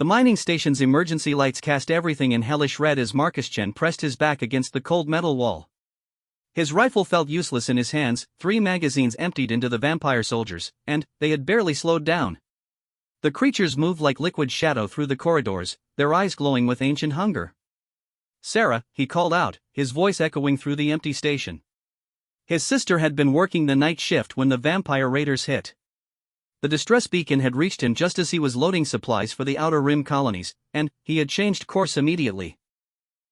The mining station's emergency lights cast everything in hellish red as Marcus Chen pressed his back against the cold metal wall. His rifle felt useless in his hands, 3 magazines emptied into the vampire soldiers, and they had barely slowed down. The creatures moved like liquid shadow through the corridors, their eyes glowing with ancient hunger. "Sarah," he called out, his voice echoing through the empty station. His sister had been working the night shift when the vampire raiders hit. The distress beacon had reached him just as he was loading supplies for the Outer Rim colonies, and he had changed course immediately.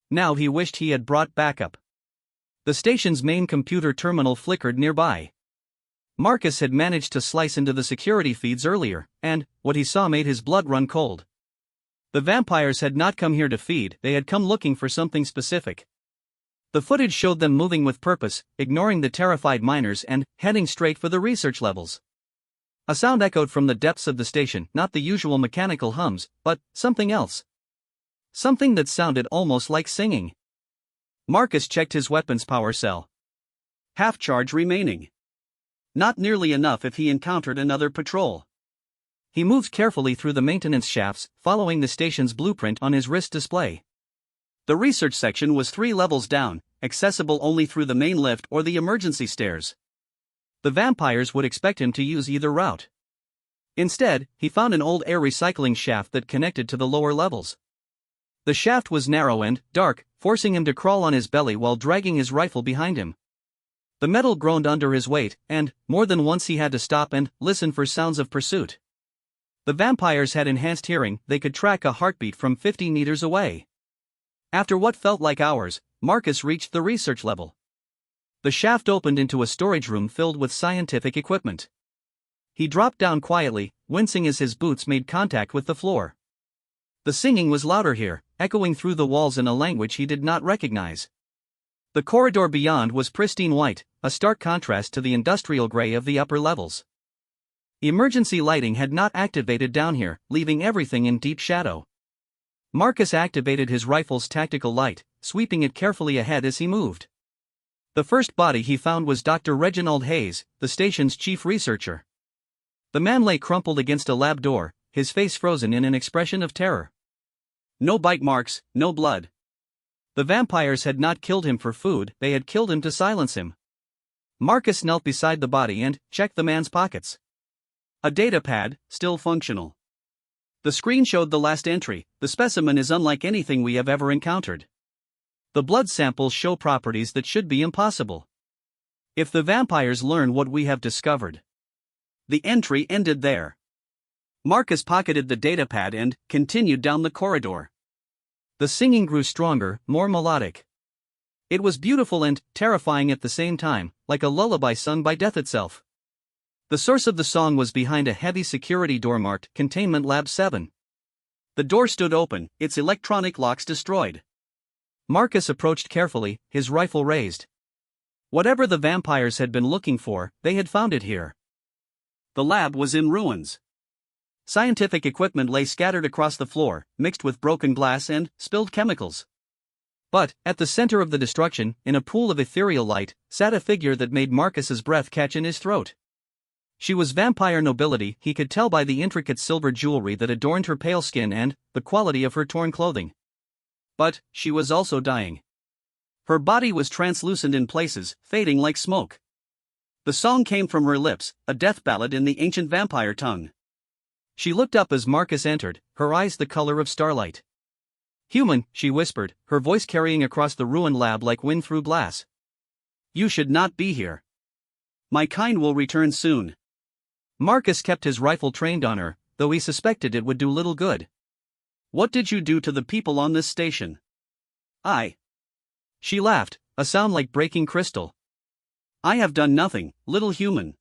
Now he wished he had brought backup. The station's main computer terminal flickered nearby. Marcus had managed to slice into the security feeds earlier, and what he saw made his blood run cold. The vampires had not come here to feed, they had come looking for something specific. The footage showed them moving with purpose, ignoring the terrified miners and heading straight for the research levels. A sound echoed from the depths of the station, not the usual mechanical hums, but something else. Something that sounded almost like singing. Marcus checked his weapon's power cell. Half charge remaining. Not nearly enough if he encountered another patrol. He moved carefully through the maintenance shafts, following the station's blueprint on his wrist display. The research section was 3 levels down, accessible only through the main lift or the emergency stairs. The vampires would expect him to use either route. Instead, he found an old air recycling shaft that connected to the lower levels. The shaft was narrow and dark, forcing him to crawl on his belly while dragging his rifle behind him. The metal groaned under his weight, and more than once he had to stop and listen for sounds of pursuit. The vampires had enhanced hearing, they could track a heartbeat from 50 meters away. After what felt like hours, Marcus reached the research level. The shaft opened into a storage room filled with scientific equipment. He dropped down quietly, wincing as his boots made contact with the floor. The singing was louder here, echoing through the walls in a language he did not recognize. The corridor beyond was pristine white, a stark contrast to the industrial gray of the upper levels. Emergency lighting had not activated down here, leaving everything in deep shadow. Marcus activated his rifle's tactical light, sweeping it carefully ahead as he moved. The first body he found was Dr. Reginald Hayes, the station's chief researcher. The man lay crumpled against a lab door, his face frozen in an expression of terror. No bite marks, no blood. The vampires had not killed him for food, they had killed him to silence him. Marcus knelt beside the body and checked the man's pockets. A data pad, still functional. The screen showed the last entry. The specimen is unlike anything we have ever encountered. The blood samples show properties that should be impossible. If the vampires learn what we have discovered. The entry ended there. Marcus pocketed the datapad and continued down the corridor. The singing grew stronger, more melodic. It was beautiful and terrifying at the same time, like a lullaby sung by death itself. The source of the song was behind a heavy security door marked Containment Lab 7. The door stood open, its electronic locks destroyed. Marcus approached carefully, his rifle raised. Whatever the vampires had been looking for, they had found it here. The lab was in ruins. Scientific equipment lay scattered across the floor, mixed with broken glass and spilled chemicals. But, at the center of the destruction, in a pool of ethereal light, sat a figure that made Marcus's breath catch in his throat. She was vampire nobility, he could tell by the intricate silver jewelry that adorned her pale skin and the quality of her torn clothing. But she was also dying. Her body was translucent in places, fading like smoke. The song came from her lips, a death ballad in the ancient vampire tongue. She looked up as Marcus entered, her eyes the color of starlight. "Human," she whispered, her voice carrying across the ruined lab like wind through glass. "You should not be here. My kind will return soon." Marcus kept his rifle trained on her, though he suspected it would do little good. "What did you do to the people on this station?" She laughed, a sound like breaking crystal. "I have done nothing, little human.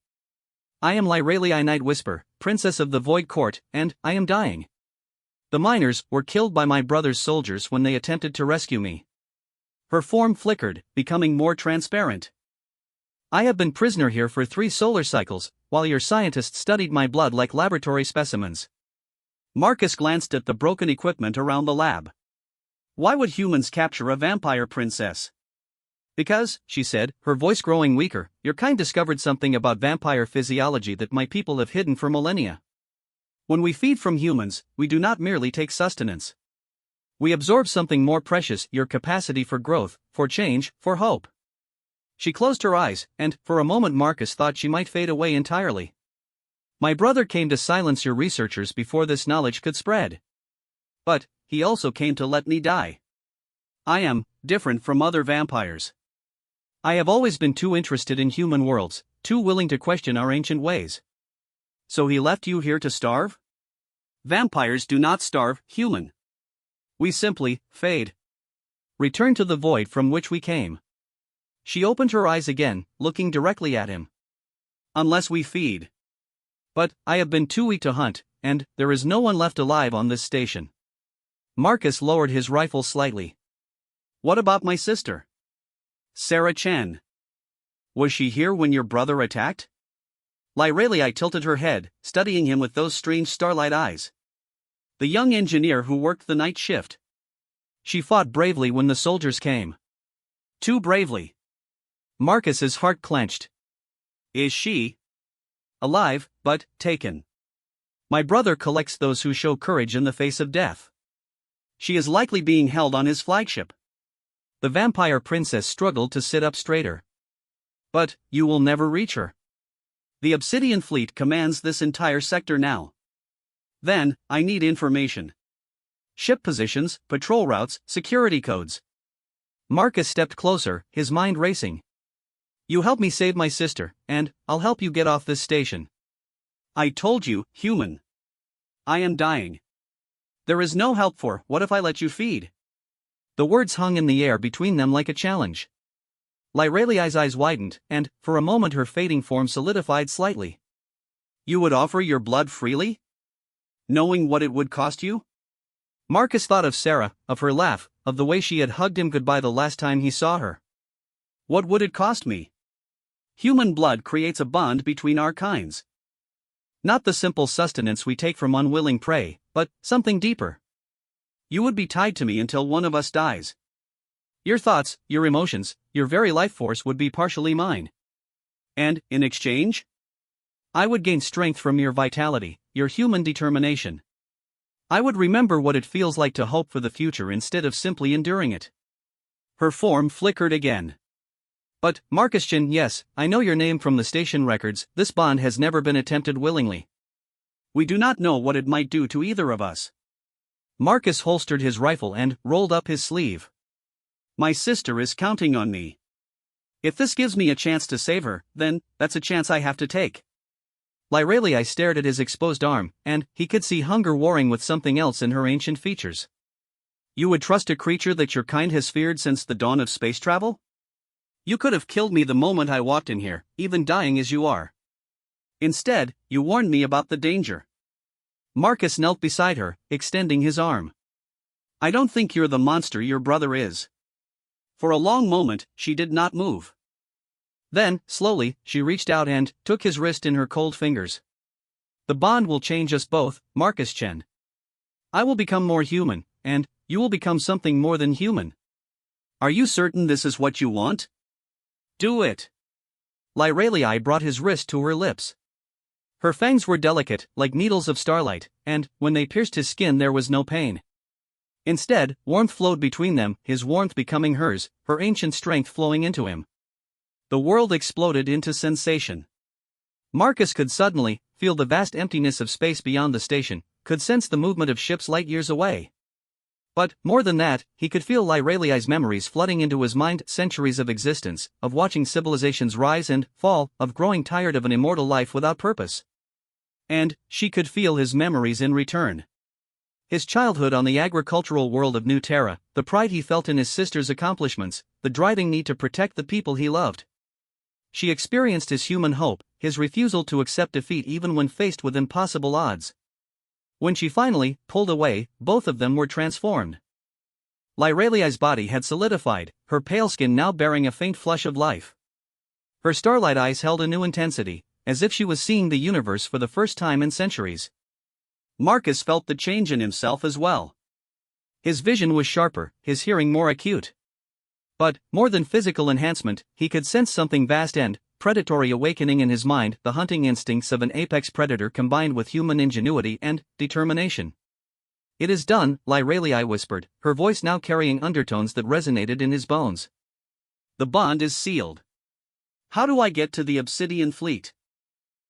I am Lyralia Night Whisper, Princess of the Void Court, and I am dying. The miners were killed by my brother's soldiers when they attempted to rescue me." Her form flickered, becoming more transparent. "I have been prisoner here for 3 solar cycles, while your scientists studied my blood like laboratory specimens." Marcus glanced at the broken equipment around the lab. "Why would humans capture a vampire princess?" "Because," she said, her voice growing weaker, "your kind discovered something about vampire physiology that my people have hidden for millennia. When we feed from humans, we do not merely take sustenance. We absorb something more precious, your capacity for growth, for change, for hope. She closed her eyes, and, for a moment Marcus thought she might fade away entirely. My brother came to silence your researchers before this knowledge could spread. But, he also came to let me die. I am different from other vampires. I have always been too interested in human worlds, too willing to question our ancient ways. So he left you here to starve? Vampires do not starve, human. We simply fade. Return to the void from which we came. She opened her eyes again, looking directly at him. Unless we feed. But, I have been too weak to hunt, and there is no one left alive on this station. Marcus lowered his rifle slightly. What about my sister? Sarah Chen. Was she here when your brother attacked? Lyralii tilted her head, studying him with those strange starlight eyes. The young engineer who worked the night shift. She fought bravely when the soldiers came. Too bravely. Marcus's heart clenched. Is she alive, but taken? My brother collects those who show courage in the face of death. She is likely being held on his flagship. The vampire princess struggled to sit up straighter. But, you will never reach her. The Obsidian Fleet commands this entire sector now. Then, I need information. Ship positions, patrol routes, security codes. Marcus stepped closer, his mind racing. You help me save my sister, and I'll help you get off this station. I told you, human. I am dying. There is no help for, what if I let you feed? The words hung in the air between them like a challenge. Lyralii's eyes widened, and, for a moment her fading form solidified slightly. You would offer your blood freely? Knowing what it would cost you? Marcus thought of Sarah, of her laugh, of the way she had hugged him goodbye the last time he saw her. What would it cost me? Human blood creates a bond between our kinds. Not the simple sustenance we take from unwilling prey, but something deeper. You would be tied to me until one of us dies. Your thoughts, your emotions, your very life force would be partially mine. And, in exchange? I would gain strength from your vitality, your human determination. I would remember what it feels like to hope for the future instead of simply enduring it. Her form flickered again. But, Marcus Chen, yes, I know your name from the station records. This bond has never been attempted willingly. We do not know what it might do to either of us. Marcus holstered his rifle and rolled up his sleeve. My sister is counting on me. If this gives me a chance to save her, then that's a chance I have to take. Lyralii stared at his exposed arm, and he could see hunger warring with something else in her ancient features. You would trust a creature that your kind has feared since the dawn of space travel? You could have killed me the moment I walked in here, even dying as you are. Instead, you warned me about the danger. Marcus knelt beside her, extending his arm. I don't think you're the monster your brother is. For a long moment, she did not move. Then, slowly, she reached out and took his wrist in her cold fingers. The bond will change us both, Marcus Chen. I will become more human, and you will become something more than human. Are you certain this is what you want? Do it. Lyralii brought his wrist to her lips. Her fangs were delicate, like needles of starlight, and, when they pierced his skin there was no pain. Instead, warmth flowed between them, his warmth becoming hers, her ancient strength flowing into him. The world exploded into sensation. Marcus could suddenly feel the vast emptiness of space beyond the station, could sense the movement of ships light years away. But, more than that, he could feel Lyralii's memories flooding into his mind, centuries of existence, of watching civilizations rise and fall, of growing tired of an immortal life without purpose. And, she could feel his memories in return. His childhood on the agricultural world of New Terra, the pride he felt in his sister's accomplishments, the driving need to protect the people he loved. She experienced his human hope, his refusal to accept defeat even when faced with impossible odds. When she finally pulled away, both of them were transformed. Lyralii's body had solidified, her pale skin now bearing a faint flush of life. Her starlight eyes held a new intensity, as if she was seeing the universe for the first time in centuries. Marcus felt the change in himself as well. His vision was sharper, his hearing more acute. But, more than physical enhancement, he could sense something vast and predatory awakening in his mind, the hunting instincts of an apex predator combined with human ingenuity and determination. "It is done," Lyralii whispered, her voice now carrying undertones that resonated in his bones. "The bond is sealed. How do I get to the Obsidian Fleet?"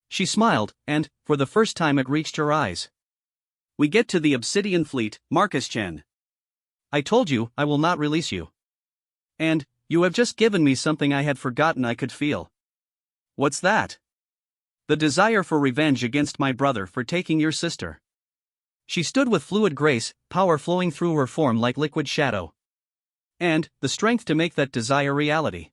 She smiled, and, for the first time, it reached her eyes. "We get to the Obsidian Fleet, Marcus Chen. I told you, I will not release you. And, you have just given me something I had forgotten I could feel." "What's that?" "The desire for revenge against my brother for taking your sister." She stood with fluid grace, power flowing through her form like liquid shadow. "And, the strength to make that desire reality."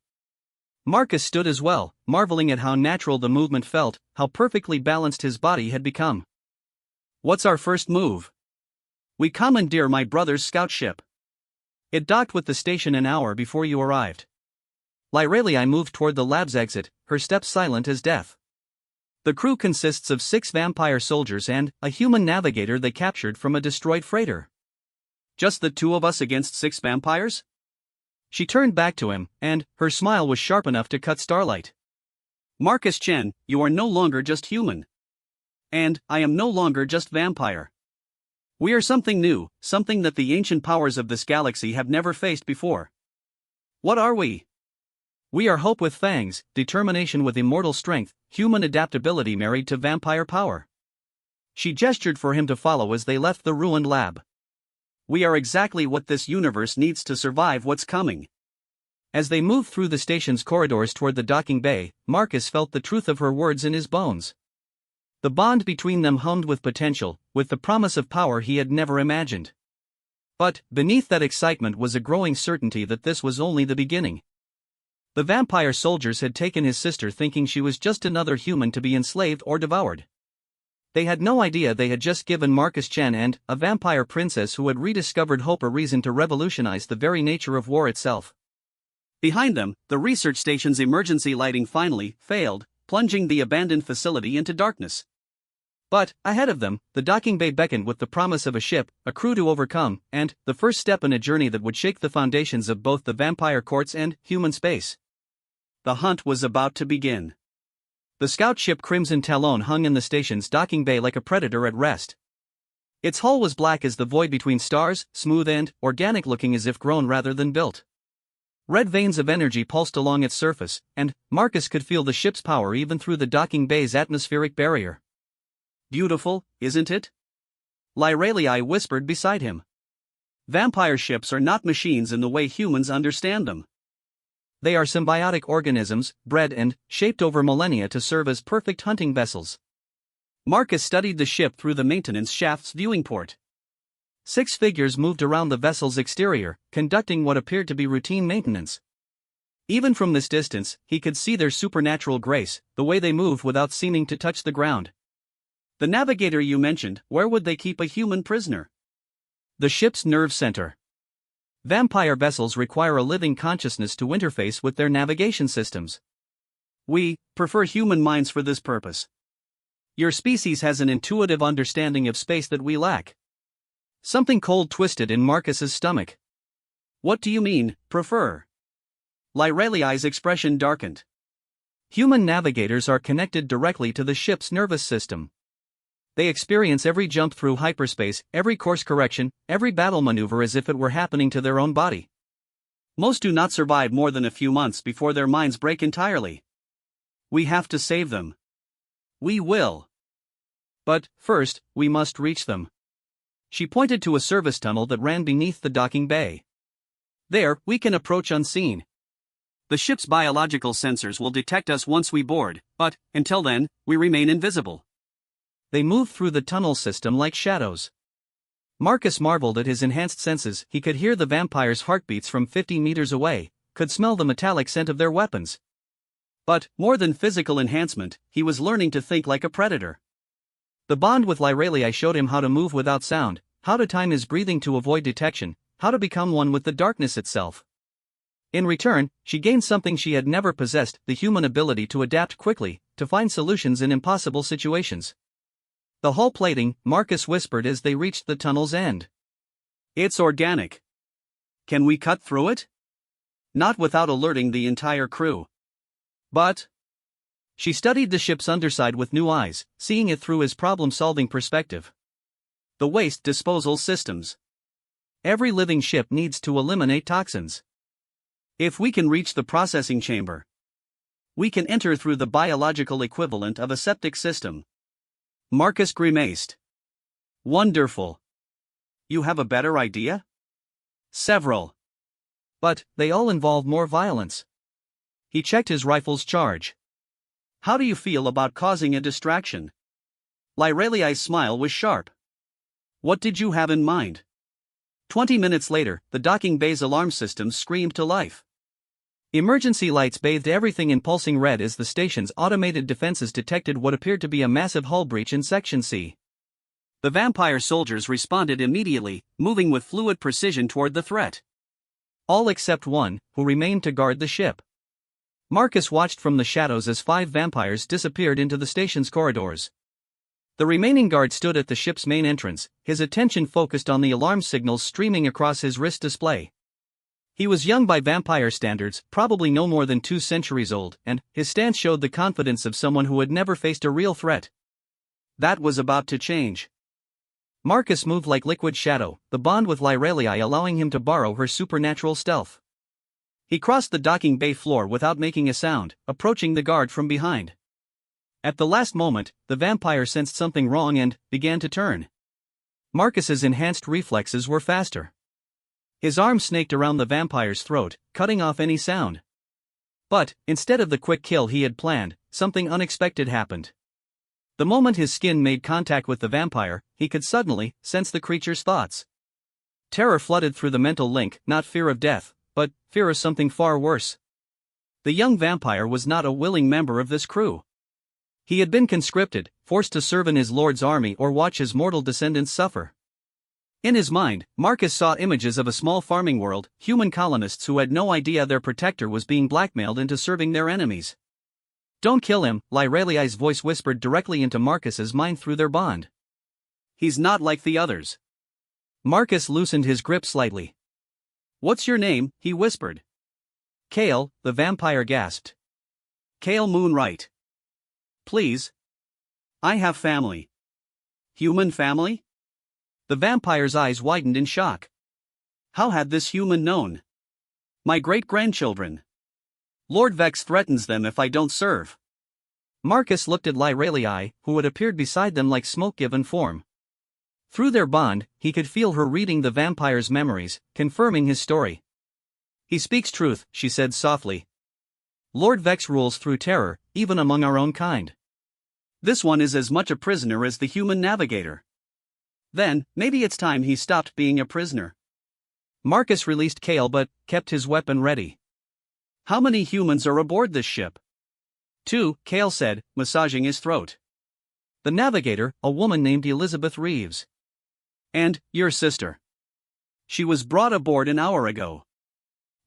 Marcus stood as well, marveling at how natural the movement felt, how perfectly balanced his body had become. "What's our first move?" "We commandeer my brother's scout ship. It docked with the station an hour before you arrived." Lyralii moved toward the lab's exit, her steps silent as death. The crew consists of 6 vampire soldiers and a human navigator they captured from a destroyed freighter. "Just the 2 of us against 6 vampires?" She turned back to him, and her smile was sharp enough to cut starlight. "Marcus Chen, you are no longer just human. And I am no longer just vampire. We are something new, something that the ancient powers of this galaxy have never faced before." "What are we?" "We are hope with fangs, determination with immortal strength, human adaptability married to vampire power." She gestured for him to follow as they left the ruined lab. "We are exactly what this universe needs to survive what's coming." As they moved through the station's corridors toward the docking bay, Marcus felt the truth of her words in his bones. The bond between them hummed with potential, with the promise of power he had never imagined. But, beneath that excitement was a growing certainty that this was only the beginning. The vampire soldiers had taken his sister thinking she was just another human to be enslaved or devoured. They had no idea they had just given Marcus Chen and a vampire princess who had rediscovered hope a reason to revolutionize the very nature of war itself. Behind them, the research station's emergency lighting finally failed, plunging the abandoned facility into darkness. But, ahead of them, the docking bay beckoned with the promise of a ship, a crew to overcome, and the first step in a journey that would shake the foundations of both the vampire courts and human space. The hunt was about to begin. The scout ship Crimson Talon hung in the station's docking bay like a predator at rest. Its hull was black as the void between stars, smooth and organic-looking as if grown rather than built. Red veins of energy pulsed along its surface, and Marcus could feel the ship's power even through the docking bay's atmospheric barrier. "Beautiful, isn't it?" Lyralii whispered beside him. "Vampire ships are not machines in the way humans understand them. They are symbiotic organisms, bred and shaped over millennia to serve as perfect hunting vessels." Marcus studied the ship through the maintenance shaft's viewing port. 6 figures moved around the vessel's exterior, conducting what appeared to be routine maintenance. Even from this distance, he could see their supernatural grace, the way they moved without seeming to touch the ground. "The navigator you mentioned, where would they keep a human prisoner?" "The ship's nerve center. Vampire vessels require a living consciousness to interface with their navigation systems. We prefer human minds for this purpose. Your species has an intuitive understanding of space that we lack." Something cold twisted in Marcus's stomach. "What do you mean, prefer?" Lyralii's expression darkened. "Human navigators are connected directly to the ship's nervous system. They experience every jump through hyperspace, every course correction, every battle maneuver as if it were happening to their own body. Most do not survive more than a few months before their minds break entirely. We have to save them. We will. But, first, we must reach them." She pointed to a service tunnel that ran beneath the docking bay. "There, we can approach unseen. The ship's biological sensors will detect us once we board, but, until then, we remain invisible." They moved through the tunnel system like shadows. Marcus marveled at his enhanced senses. He could hear the vampires' heartbeats from 50 meters away, could smell the metallic scent of their weapons. But, more than physical enhancement, he was learning to think like a predator. The bond with Lyralii showed him how to move without sound, how to time his breathing to avoid detection, how to become one with the darkness itself. In return, she gained something she had never possessed, the human ability to adapt quickly, to find solutions in impossible situations. "The hull plating," Marcus whispered as they reached the tunnel's end. "It's organic. Can we cut through it?" "Not without alerting the entire crew." "But She studied the ship's underside with new eyes, seeing it through his problem-solving perspective. The waste disposal systems. Every living ship needs to eliminate toxins. If we can reach the processing chamber, we can enter through the biological equivalent of a septic system. Marcus grimaced. Wonderful. You have a better idea? Several. But they all involve more violence. He checked his rifle's charge. How do you feel about causing a distraction? Lyreliai's smile was sharp. What did you have in mind? 20 minutes later, the docking bay's alarm system screamed to life. Emergency lights bathed everything in pulsing red as the station's automated defenses detected what appeared to be a massive hull breach in Section C. The vampire soldiers responded immediately, moving with fluid precision toward the threat. All except one, who remained to guard the ship. Marcus watched from the shadows as 5 vampires disappeared into the station's corridors. The remaining guard stood at the ship's main entrance, his attention focused on the alarm signals streaming across his wrist display. He was young by vampire standards, probably no more than 2 centuries old, and his stance showed the confidence of someone who had never faced a real threat. That was about to change. Marcus moved like liquid shadow, the bond with Lyreliai allowing him to borrow her supernatural stealth. He crossed the docking bay floor without making a sound, approaching the guard from behind. At the last moment, the vampire sensed something wrong and began to turn. Marcus's enhanced reflexes were faster. His arm snaked around the vampire's throat, cutting off any sound. But, instead of the quick kill he had planned, something unexpected happened. The moment his skin made contact with the vampire, he could suddenly sense the creature's thoughts. Terror flooded through the mental link, not fear of death, but fear of something far worse. The young vampire was not a willing member of this crew. He had been conscripted, forced to serve in his lord's army or watch his mortal descendants suffer. In his mind, Marcus saw images of a small farming world, human colonists who had no idea their protector was being blackmailed into serving their enemies. Don't kill him, Lyreliai's voice whispered directly into Marcus's mind through their bond. He's not like the others. Marcus loosened his grip slightly. What's your name? He whispered. Kale, the vampire gasped. Kale Moonwright. Please. I have family. Human family? The vampire's eyes widened in shock. How had this human known? My great-grandchildren. Lord Vex threatens them if I don't serve. Marcus looked at Lyreliai, who had appeared beside them like smoke given form. Through their bond, he could feel her reading the vampire's memories, confirming his story. He speaks truth, she said softly. Lord Vex rules through terror, even among our own kind. This one is as much a prisoner as the human navigator. Then, maybe it's time he stopped being a prisoner. Marcus released Kale but kept his weapon ready. How many humans are aboard this ship? 2, Kale said, massaging his throat. The navigator, a woman named Elizabeth Reeves. And your sister. She was brought aboard an hour ago.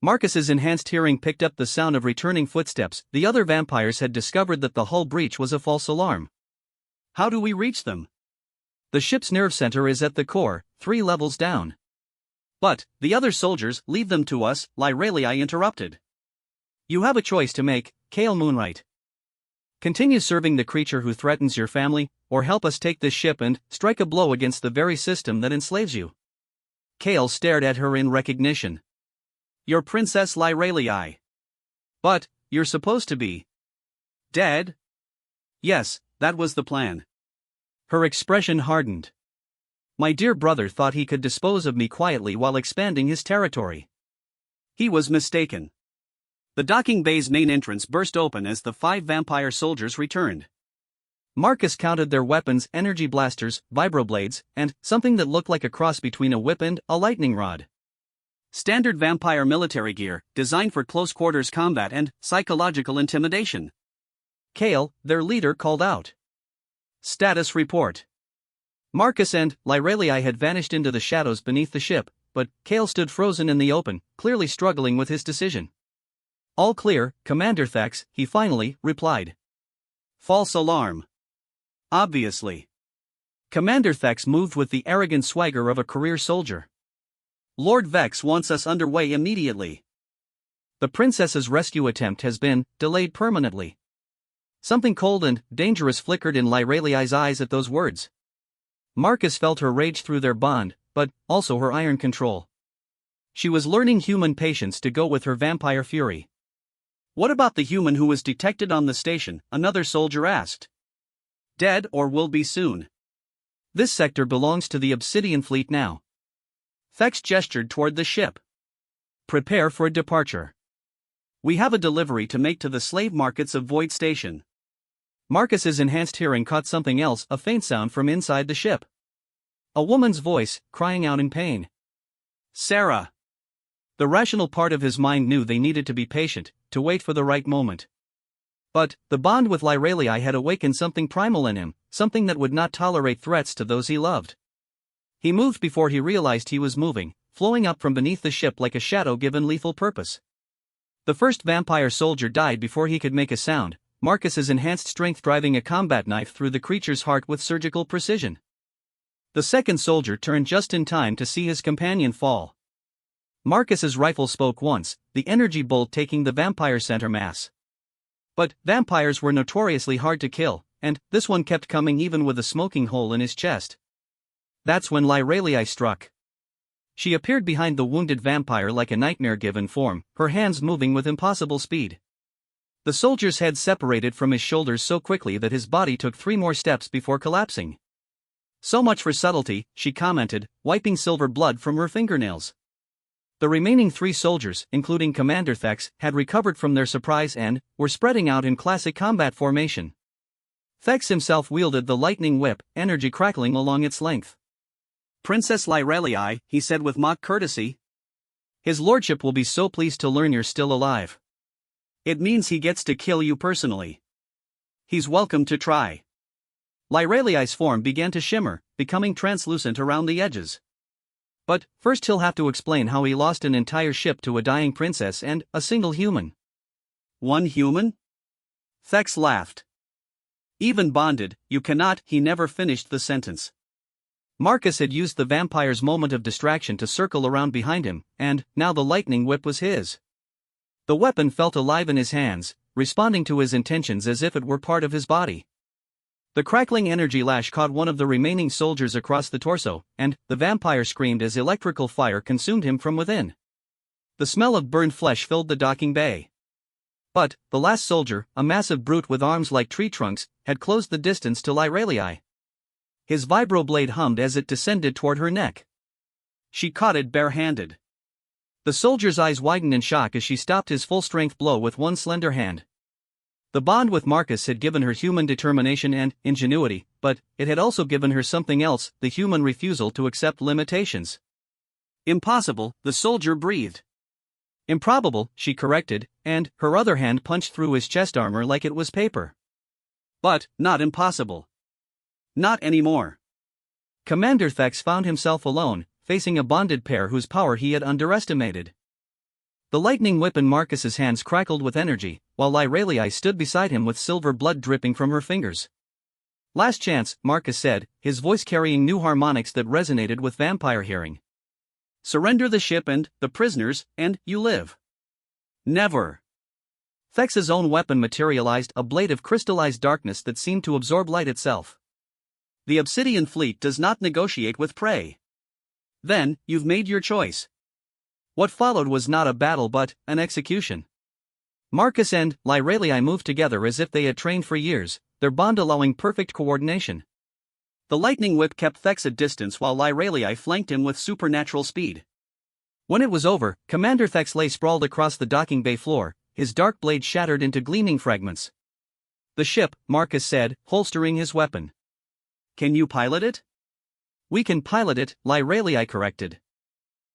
Marcus's enhanced hearing picked up the sound of returning footsteps. The other vampires had discovered that the hull breach was a false alarm. How do we reach them? The ship's nerve center is at the core, 3 levels down. But, the other soldiers, leave them to us, Lyreliai interrupted. You have a choice to make, Kale Moonwright. Continue serving the creature who threatens your family, or help us take this ship and strike a blow against the very system that enslaves you. Kale stared at her in recognition. You're Princess Lyreliai. But, you're supposed to be dead? Yes, that was the plan. Her expression hardened. My dear brother thought he could dispose of me quietly while expanding his territory. He was mistaken. The docking bay's main entrance burst open as the 5 vampire soldiers returned. Marcus counted their weapons: energy blasters, vibroblades, and something that looked like a cross between a whip and a lightning rod. Standard vampire military gear, designed for close-quarters combat and psychological intimidation. Kale, their leader, called out. Status report. Marcus and Lyreliai had vanished into the shadows beneath the ship, but Kale stood frozen in the open, clearly struggling with his decision. All clear, Commander Thex, he finally replied. False alarm. Obviously. Commander Thex moved with the arrogant swagger of a career soldier. Lord Vex wants us underway immediately. The princess's rescue attempt has been delayed permanently. Something cold and dangerous flickered in Lyraliai's eyes at those words. Marcus felt her rage through their bond, but also her iron control. She was learning human patience to go with her vampire fury. What about the human who was detected on the station? Another soldier asked. Dead or will be soon. This sector belongs to the Obsidian Fleet now. Thex gestured toward the ship. Prepare for departure. We have a delivery to make to the slave markets of Void Station. Marcus's enhanced hearing caught something else, a faint sound from inside the ship. A woman's voice, crying out in pain. Sarah. The rational part of his mind knew they needed to be patient, to wait for the right moment. But the bond with Lyralii had awakened something primal in him, something that would not tolerate threats to those he loved. He moved before he realized he was moving, flowing up from beneath the ship like a shadow given lethal purpose. The first vampire soldier died before he could make a sound, Marcus's enhanced strength driving a combat knife through the creature's heart with surgical precision. The second soldier turned just in time to see his companion fall. Marcus's rifle spoke once, the energy bolt taking the vampire center mass. But vampires were notoriously hard to kill, and this one kept coming even with a smoking hole in his chest. That's when Lyralii struck. She appeared behind the wounded vampire like a nightmare-given form, her hands moving with impossible speed. The soldier's head separated from his shoulders so quickly that his body took 3 more steps before collapsing. So much for subtlety, she commented, wiping silver blood from her fingernails. The remaining 3 soldiers, including Commander Thex, had recovered from their surprise and were spreading out in classic combat formation. Thex himself wielded the lightning whip, energy crackling along its length. Princess Lyralii, he said with mock courtesy. His lordship will be so pleased to learn you're still alive. It means he gets to kill you personally. He's welcome to try. Lyralii's form began to shimmer, becoming translucent around the edges. But first he'll have to explain how he lost an entire ship to a dying princess and a single human. One human? Thex laughed. Even bonded, you cannot. He never finished the sentence. Marcus had used the vampire's moment of distraction to circle around behind him, and now the lightning whip was his. The weapon felt alive in his hands, responding to his intentions as if it were part of his body. The crackling energy lash caught one of the remaining soldiers across the torso, and the vampire screamed as electrical fire consumed him from within. The smell of burned flesh filled the docking bay. But the last soldier, a massive brute with arms like tree trunks, had closed the distance to Lyralii. His vibroblade hummed as it descended toward her neck. She caught it barehanded. The soldier's eyes widened in shock as she stopped his full-strength blow with one slender hand. The bond with Marcus had given her human determination and ingenuity, but it had also given her something else, the human refusal to accept limitations. Impossible, the soldier breathed. Improbable, she corrected, and her other hand punched through his chest armor like it was paper. But not impossible. Not anymore. Commander Thex found himself alone, facing a bonded pair whose power he had underestimated. The lightning whip in Marcus's hands crackled with energy, while Lyralii stood beside him with silver blood dripping from her fingers. Last chance, Marcus said, his voice carrying new harmonics that resonated with vampire hearing. Surrender the ship and the prisoners, and you live. Never. Thex's own weapon materialized, a blade of crystallized darkness that seemed to absorb light itself. The Obsidian Fleet does not negotiate with prey. Then, you've made your choice. What followed was not a battle but an execution. Marcus and Lyralii moved together as if they had trained for years, their bond allowing perfect coordination. The lightning whip kept Thex at distance while Lyralii flanked him with supernatural speed. When it was over, Commander Thex lay sprawled across the docking bay floor, his dark blade shattered into gleaming fragments. The ship, Marcus said, holstering his weapon. Can you pilot it? We can pilot it, Lyralii corrected.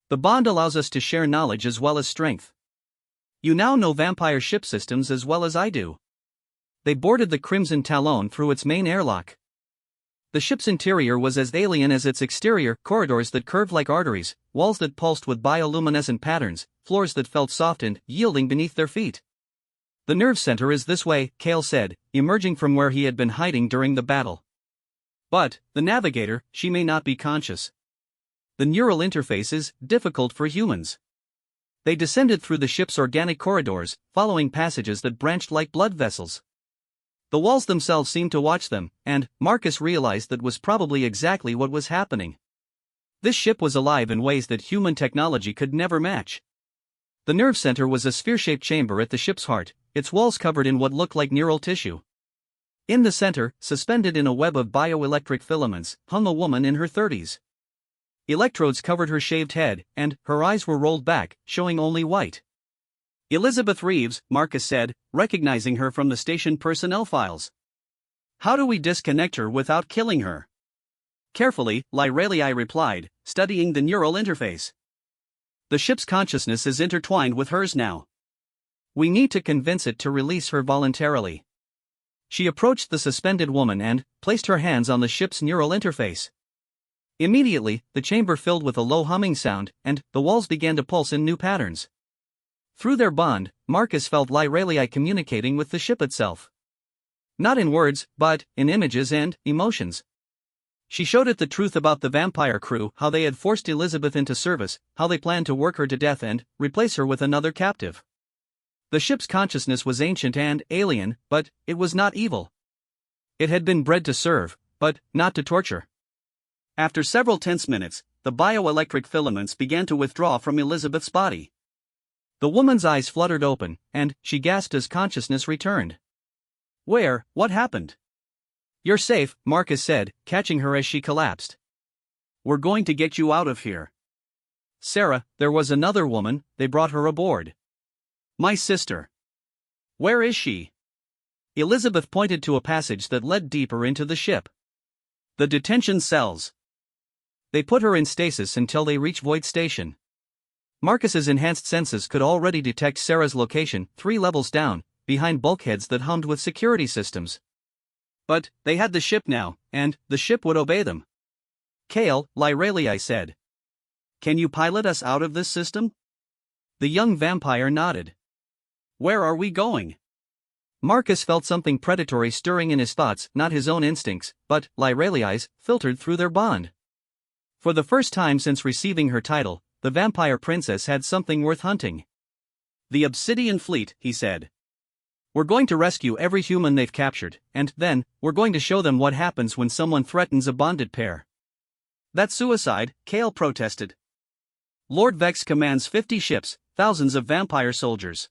The bond allows us to share knowledge as well as strength. You now know vampire ship systems as well as I do. They boarded the Crimson Talon through its main airlock. The ship's interior was as alien as its exterior, corridors that curved like arteries, walls that pulsed with bioluminescent patterns, floors that felt soft and yielding beneath their feet. The nerve center is this way, Kale said, emerging from where he had been hiding during the battle. But the navigator, she may not be conscious. The neural interface is difficult for humans. They descended through the ship's organic corridors, following passages that branched like blood vessels. The walls themselves seemed to watch them, and Marcus realized that was probably exactly what was happening. This ship was alive in ways that human technology could never match. The nerve center was a sphere-shaped chamber at the ship's heart, its walls covered in what looked like neural tissue. In the center, suspended in a web of bioelectric filaments, hung a woman in her 30s. Electrodes covered her shaved head, and her eyes were rolled back, showing only white. "Elizabeth Reeves," Marcus said, recognizing her from the station personnel files. "How do we disconnect her without killing her?" Carefully, Lyralii replied, studying the neural interface. "The ship's consciousness is intertwined with hers now. We need to convince it to release her voluntarily." She approached the suspended woman and placed her hands on the ship's neural interface. Immediately, the chamber filled with a low humming sound, and the walls began to pulse in new patterns. Through their bond, Marcus felt Lyralii communicating with the ship itself. Not in words, but in images and emotions. She showed it the truth about the vampire crew, how they had forced Elizabeth into service, how they planned to work her to death and replace her with another captive. The ship's consciousness was ancient and alien, but it was not evil. It had been bred to serve, but not to torture. After several tense minutes, the bioelectric filaments began to withdraw from Elizabeth's body. The woman's eyes fluttered open, and she gasped as consciousness returned. What happened?" "You're safe," Marcus said, catching her as she collapsed. "We're going to get you out of here." "Sarah, there was another woman, they brought her aboard." "My sister." "Where is she?" Elizabeth pointed to a passage that led deeper into the ship. "The detention cells." "They put her in stasis until they reach Void Station." Marcus's enhanced senses could already detect Sarah's location 3 levels down, behind bulkheads that hummed with security systems. But they had the ship now, and the ship would obey them. "Kale," Lyralii said. "Can you pilot us out of this system?" The young vampire nodded. "Where are we going?" Marcus felt something predatory stirring in his thoughts, not his own instincts, but Lyralii's, filtered through their bond. For the first time since receiving her title, the vampire princess had something worth hunting. "The Obsidian Fleet," he said. "We're going to rescue every human they've captured, and then, we're going to show them what happens when someone threatens a bonded pair." "That's suicide," Kale protested. "Lord Vex commands 50 ships, thousands of vampire soldiers."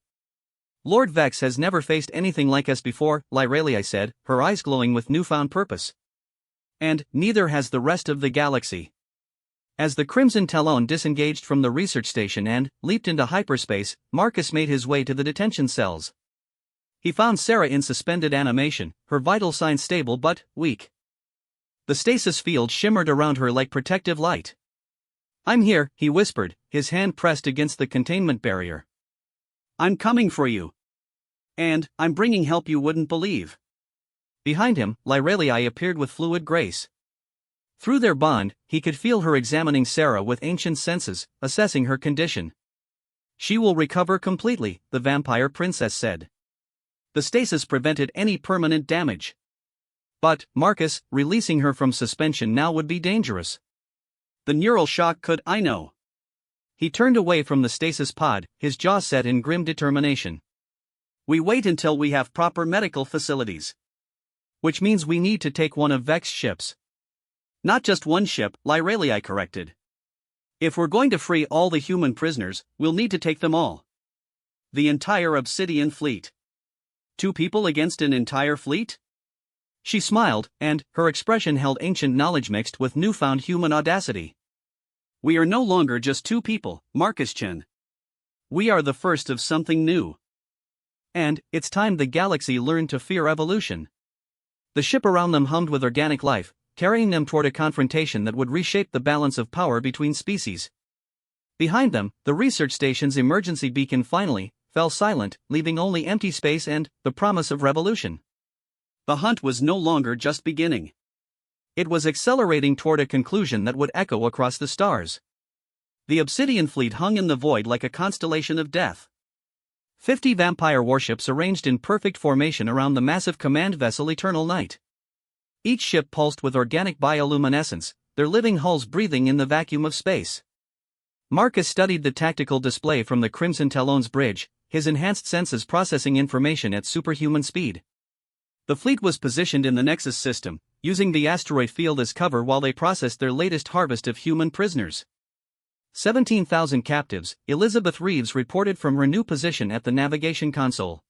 "Lord Vex has never faced anything like us before," Lyralii said, her eyes glowing with newfound purpose. "And neither has the rest of the galaxy." As the Crimson Talon disengaged from the research station and leaped into hyperspace, Marcus made his way to the detention cells. He found Sarah in suspended animation, her vital signs stable but weak. The stasis field shimmered around her like protective light. "I'm here," he whispered, his hand pressed against the containment barrier. "I'm coming for you. And I'm bringing help you wouldn't believe." Behind him, Lyralii appeared with fluid grace. Through their bond, he could feel her examining Sarah with ancient senses, assessing her condition. "She will recover completely," the vampire princess said. The stasis prevented any permanent damage. But Marcus, releasing her from suspension now would be dangerous. The neural shock could, I know. He turned away from the stasis pod, his jaw set in grim determination. "We wait until we have proper medical facilities." "Which means we need to take one of Vex's ships." "Not just one ship," Lyralii corrected. "If we're going to free all the human prisoners, we'll need to take them all. The entire Obsidian fleet." 2 people against an entire fleet? She smiled, and her expression held ancient knowledge mixed with newfound human audacity. "We are no longer just 2 people, Marcus Chen. We are the first of something new. And it's time the galaxy learned to fear evolution." The ship around them hummed with organic life, carrying them toward a confrontation that would reshape the balance of power between species. Behind them, the research station's emergency beacon finally fell silent, leaving only empty space and the promise of revolution. The hunt was no longer just beginning. It was accelerating toward a conclusion that would echo across the stars. The Obsidian fleet hung in the void like a constellation of death. 50 vampire warships arranged in perfect formation around the massive command vessel Eternal Night. Each ship pulsed with organic bioluminescence, their living hulls breathing in the vacuum of space. Marcus studied the tactical display from the Crimson Talon's bridge, his enhanced senses processing information at superhuman speed. The fleet was positioned in the Nexus system, using the asteroid field as cover while they processed their latest harvest of human prisoners. 17,000 captives, Elizabeth Reeves reported from her new position at the navigation console.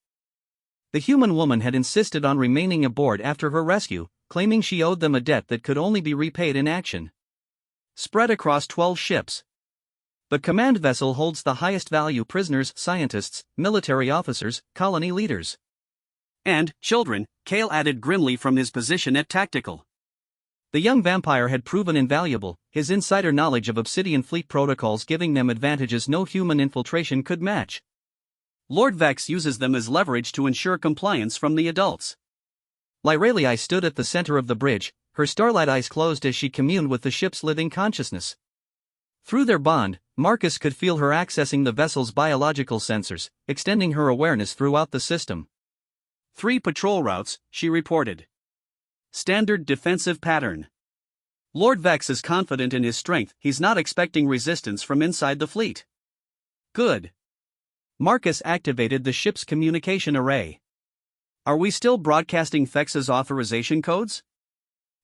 The human woman had insisted on remaining aboard after her rescue, claiming she owed them a debt that could only be repaid in action. Spread across 12 ships. The command vessel holds the highest value prisoners, scientists, military officers, colony leaders. And children, Kale added grimly from his position at tactical. The young vampire had proven invaluable, his insider knowledge of Obsidian fleet protocols giving them advantages no human infiltration could match. Lord Vex uses them as leverage to ensure compliance from the adults. Lyralii stood at the center of the bridge, her starlight eyes closed as she communed with the ship's living consciousness. Through their bond, Marcus could feel her accessing the vessel's biological sensors, extending her awareness throughout the system. 3 patrol routes, she reported. Standard defensive pattern. Lord Vex is confident in his strength, he's not expecting resistance from inside the fleet. Good. Marcus activated the ship's communication array. Are we still broadcasting Vex's authorization codes?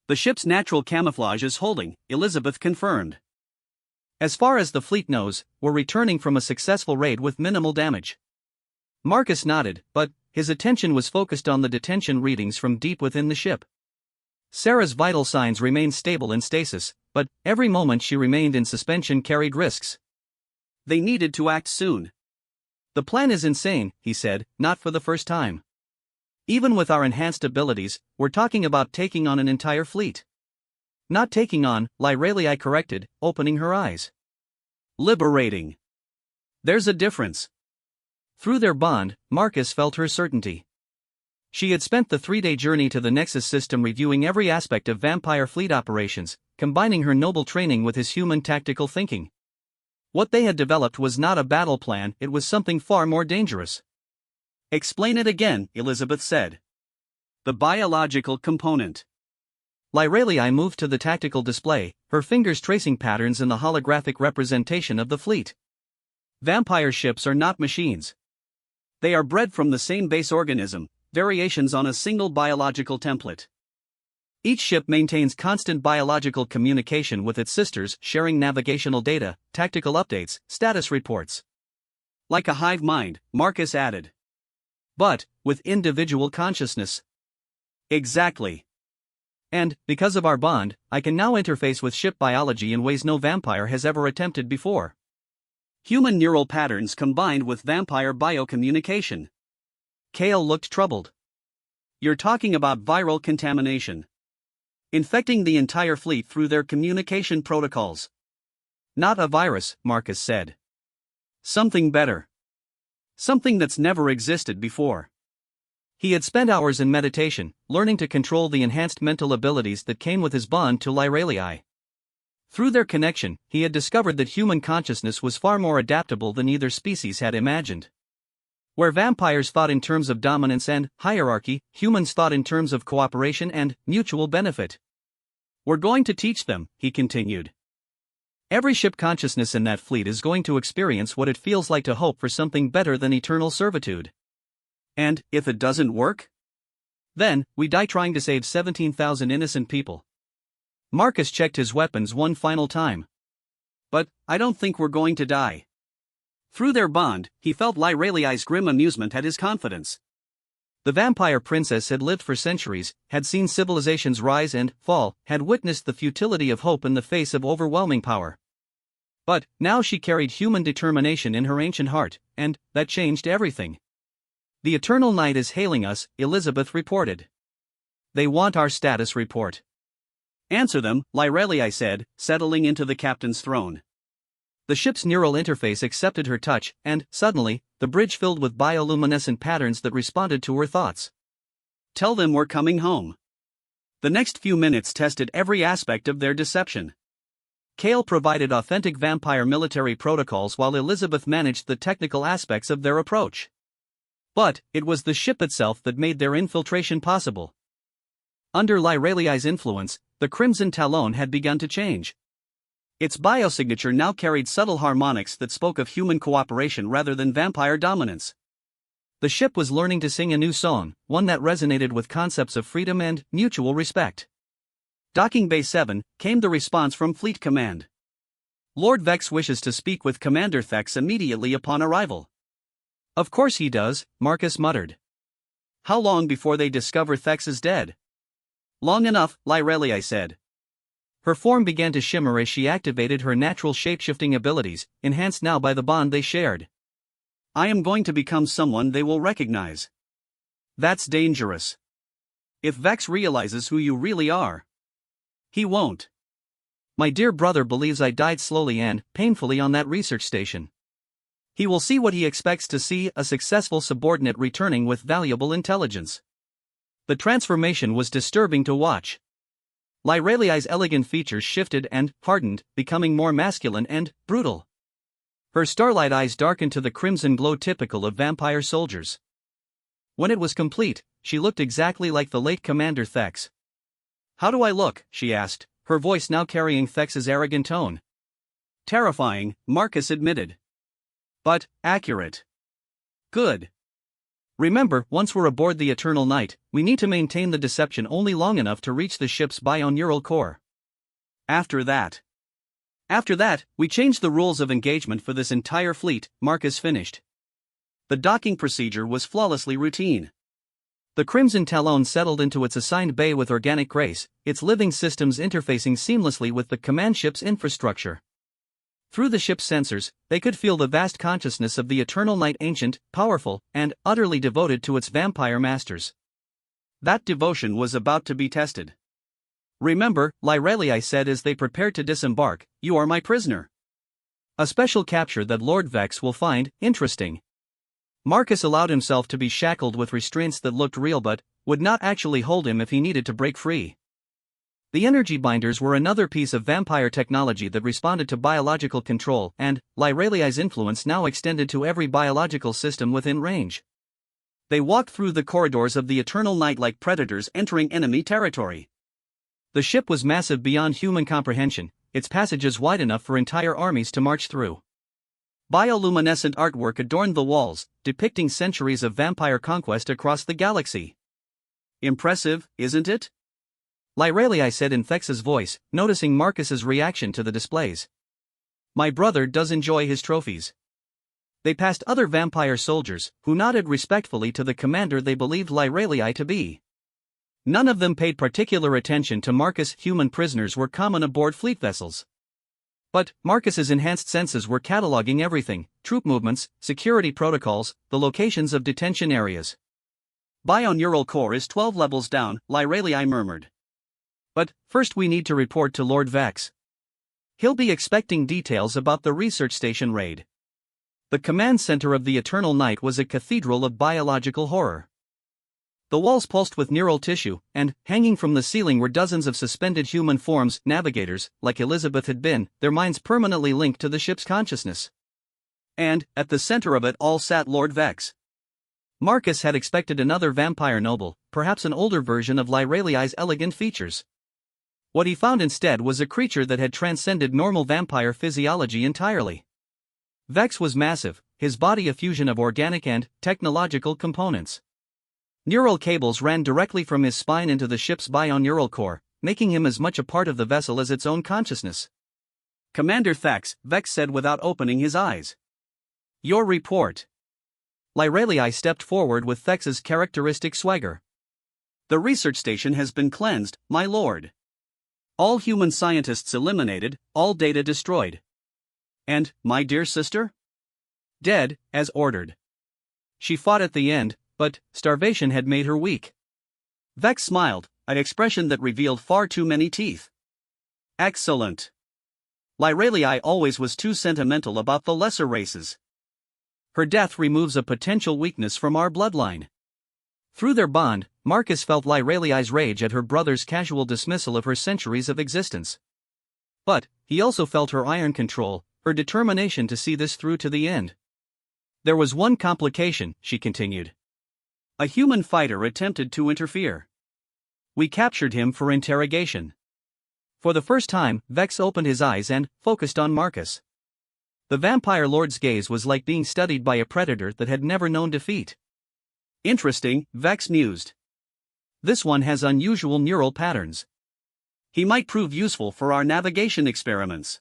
The ship's natural camouflage is holding, Elizabeth confirmed. As far as the fleet knows, we're returning from a successful raid with minimal damage. Marcus nodded, but his attention was focused on the detention readings from deep within the ship. Sarah's vital signs remained stable in stasis, but every moment she remained in suspension carried risks. They needed to act soon. The plan is insane, he said, not for the first time. Even with our enhanced abilities, we're talking about taking on an entire fleet. Not taking on, Lyralii corrected, opening her eyes. Liberating. There's a difference. Through their bond, Marcus felt her certainty. She had spent the 3-day journey to the Nexus system reviewing every aspect of vampire fleet operations, combining her noble training with his human tactical thinking. What they had developed was not a battle plan, it was something far more dangerous. Explain it again, Elizabeth said. The biological component. Lyralii moved to the tactical display, her fingers tracing patterns in the holographic representation of the fleet. Vampire ships are not machines. They are bred from the same base organism, variations on a single biological template. Each ship maintains constant biological communication with its sisters, sharing navigational data, tactical updates, status reports. Like a hive mind, Marcus added. But, with individual consciousness. Exactly. And, because of our bond, I can now interface with ship biology in ways no vampire has ever attempted before. Human neural patterns combined with vampire biocommunication. Kale looked troubled. You're talking about viral contamination. Infecting the entire fleet through their communication protocols. Not a virus, Marcus said. Something better. Something that's never existed before. He had spent hours in meditation, learning to control the enhanced mental abilities that came with his bond to Lyralii. Through their connection, he had discovered that human consciousness was far more adaptable than either species had imagined. Where vampires thought in terms of dominance and hierarchy, humans thought in terms of cooperation and mutual benefit. We're going to teach them, he continued. Every ship consciousness in that fleet is going to experience what it feels like to hope for something better than eternal servitude. And, if it doesn't work? Then, we die trying to save 17,000 innocent people. Marcus checked his weapons one final time. But, I don't think we're going to die. Through their bond, he felt Lyralii's grim amusement at his confidence. The vampire princess had lived for centuries, had seen civilizations rise and fall, had witnessed the futility of hope in the face of overwhelming power. But, now she carried human determination in her ancient heart, and that changed everything. The eternal night is hailing us, Elizabeth reported. They want our status report. Answer them, Lyralii said, settling into the captain's throne. The ship's neural interface accepted her touch, and, suddenly, the bridge filled with bioluminescent patterns that responded to her thoughts. Tell them we're coming home. The next few minutes tested every aspect of their deception. Kale provided authentic vampire military protocols while Elizabeth managed the technical aspects of their approach. But, it was the ship itself that made their infiltration possible. Under Lyralii's influence, the Crimson Talon had begun to change. Its biosignature now carried subtle harmonics that spoke of human cooperation rather than vampire dominance. The ship was learning to sing a new song, one that resonated with concepts of freedom and mutual respect. Docking Bay 7, came the response from Fleet Command. Lord Vex wishes to speak with Commander Thex immediately upon arrival. Of course he does, Marcus muttered. How long before they discover Thex is dead? Long enough, Lyrelii said. Her form began to shimmer as she activated her natural shapeshifting abilities, enhanced now by the bond they shared. I am going to become someone they will recognize. That's dangerous. If Vex realizes who you really are. He won't. My dear brother believes I died slowly and painfully on that research station. He will see what he expects to see, a successful subordinate returning with valuable intelligence. The transformation was disturbing to watch. Lyrelii's elegant features shifted and hardened, becoming more masculine and brutal. Her starlight eyes darkened to the crimson glow typical of vampire soldiers. When it was complete, she looked exactly like the late Commander Thex. How do I look? She asked, her voice now carrying Thex's arrogant tone. Terrifying, Marcus admitted. But accurate. Good. Remember, once we're aboard the Eternal Night, we need to maintain the deception only long enough to reach the ship's bioneural core. After that, we change the rules of engagement for this entire fleet, Marcus finished. The docking procedure was flawlessly routine. The Crimson Talon settled into its assigned bay with organic grace, its living systems interfacing seamlessly with the command ship's infrastructure. Through the ship's sensors, they could feel the vast consciousness of the Eternal Night, ancient, powerful, and utterly devoted to its vampire masters. That devotion was about to be tested. Remember, Lyrelii said as they prepared to disembark, you are my prisoner. A special capture that Lord Vex will find interesting. Marcus allowed himself to be shackled with restraints that looked real but would not actually hold him if he needed to break free. The energy binders were another piece of vampire technology that responded to biological control, and Lyrelii's influence now extended to every biological system within range. They walked through the corridors of the Eternal Night like predators entering enemy territory. The ship was massive beyond human comprehension, its passages wide enough for entire armies to march through. Bioluminescent artwork adorned the walls, depicting centuries of vampire conquest across the galaxy. Impressive, isn't it? Lyrelii said in Thex's voice, noticing Marcus's reaction to the displays. My brother does enjoy his trophies. They passed other vampire soldiers, who nodded respectfully to the commander they believed Lyrelii to be. None of them paid particular attention to Marcus. Human prisoners were common aboard fleet vessels. But Marcus's enhanced senses were cataloging everything: troop movements, security protocols, the locations of detention areas. Bioneural core is 12 levels down, Lyrelii murmured. But first we need to report to Lord Vex. He'll be expecting details about the research station raid. The command center of the Eternal Night was a cathedral of biological horror. The walls pulsed with neural tissue, and, hanging from the ceiling were dozens of suspended human forms, navigators, like Elizabeth had been, their minds permanently linked to the ship's consciousness. And, at the center of it all sat Lord Vex. Marcus had expected another vampire noble, perhaps an older version of Lyrelii's elegant features. What he found instead was a creature that had transcended normal vampire physiology entirely. Vex was massive, his body a fusion of organic and technological components. Neural cables ran directly from his spine into the ship's bioneural core, making him as much a part of the vessel as its own consciousness. Commander Thex, Vex said without opening his eyes. Your report. Lyrelii stepped forward with Thex's characteristic swagger. The research station has been cleansed, my lord. All human scientists eliminated, all data destroyed. And, my dear sister? Dead, as ordered. She fought at the end, but starvation had made her weak. Vex smiled, an expression that revealed far too many teeth. Excellent. Lyrelii always was too sentimental about the lesser races. Her death removes a potential weakness from our bloodline. Through their bond, Marcus felt Lyrelii's rage at her brother's casual dismissal of her centuries of existence. But he also felt her iron control, her determination to see this through to the end. There was one complication, she continued. A human fighter attempted to interfere. We captured him for interrogation. For the first time, Vex opened his eyes and focused on Marcus. The vampire lord's gaze was like being studied by a predator that had never known defeat. Interesting, Vex mused. This one has unusual neural patterns. He might prove useful for our navigation experiments.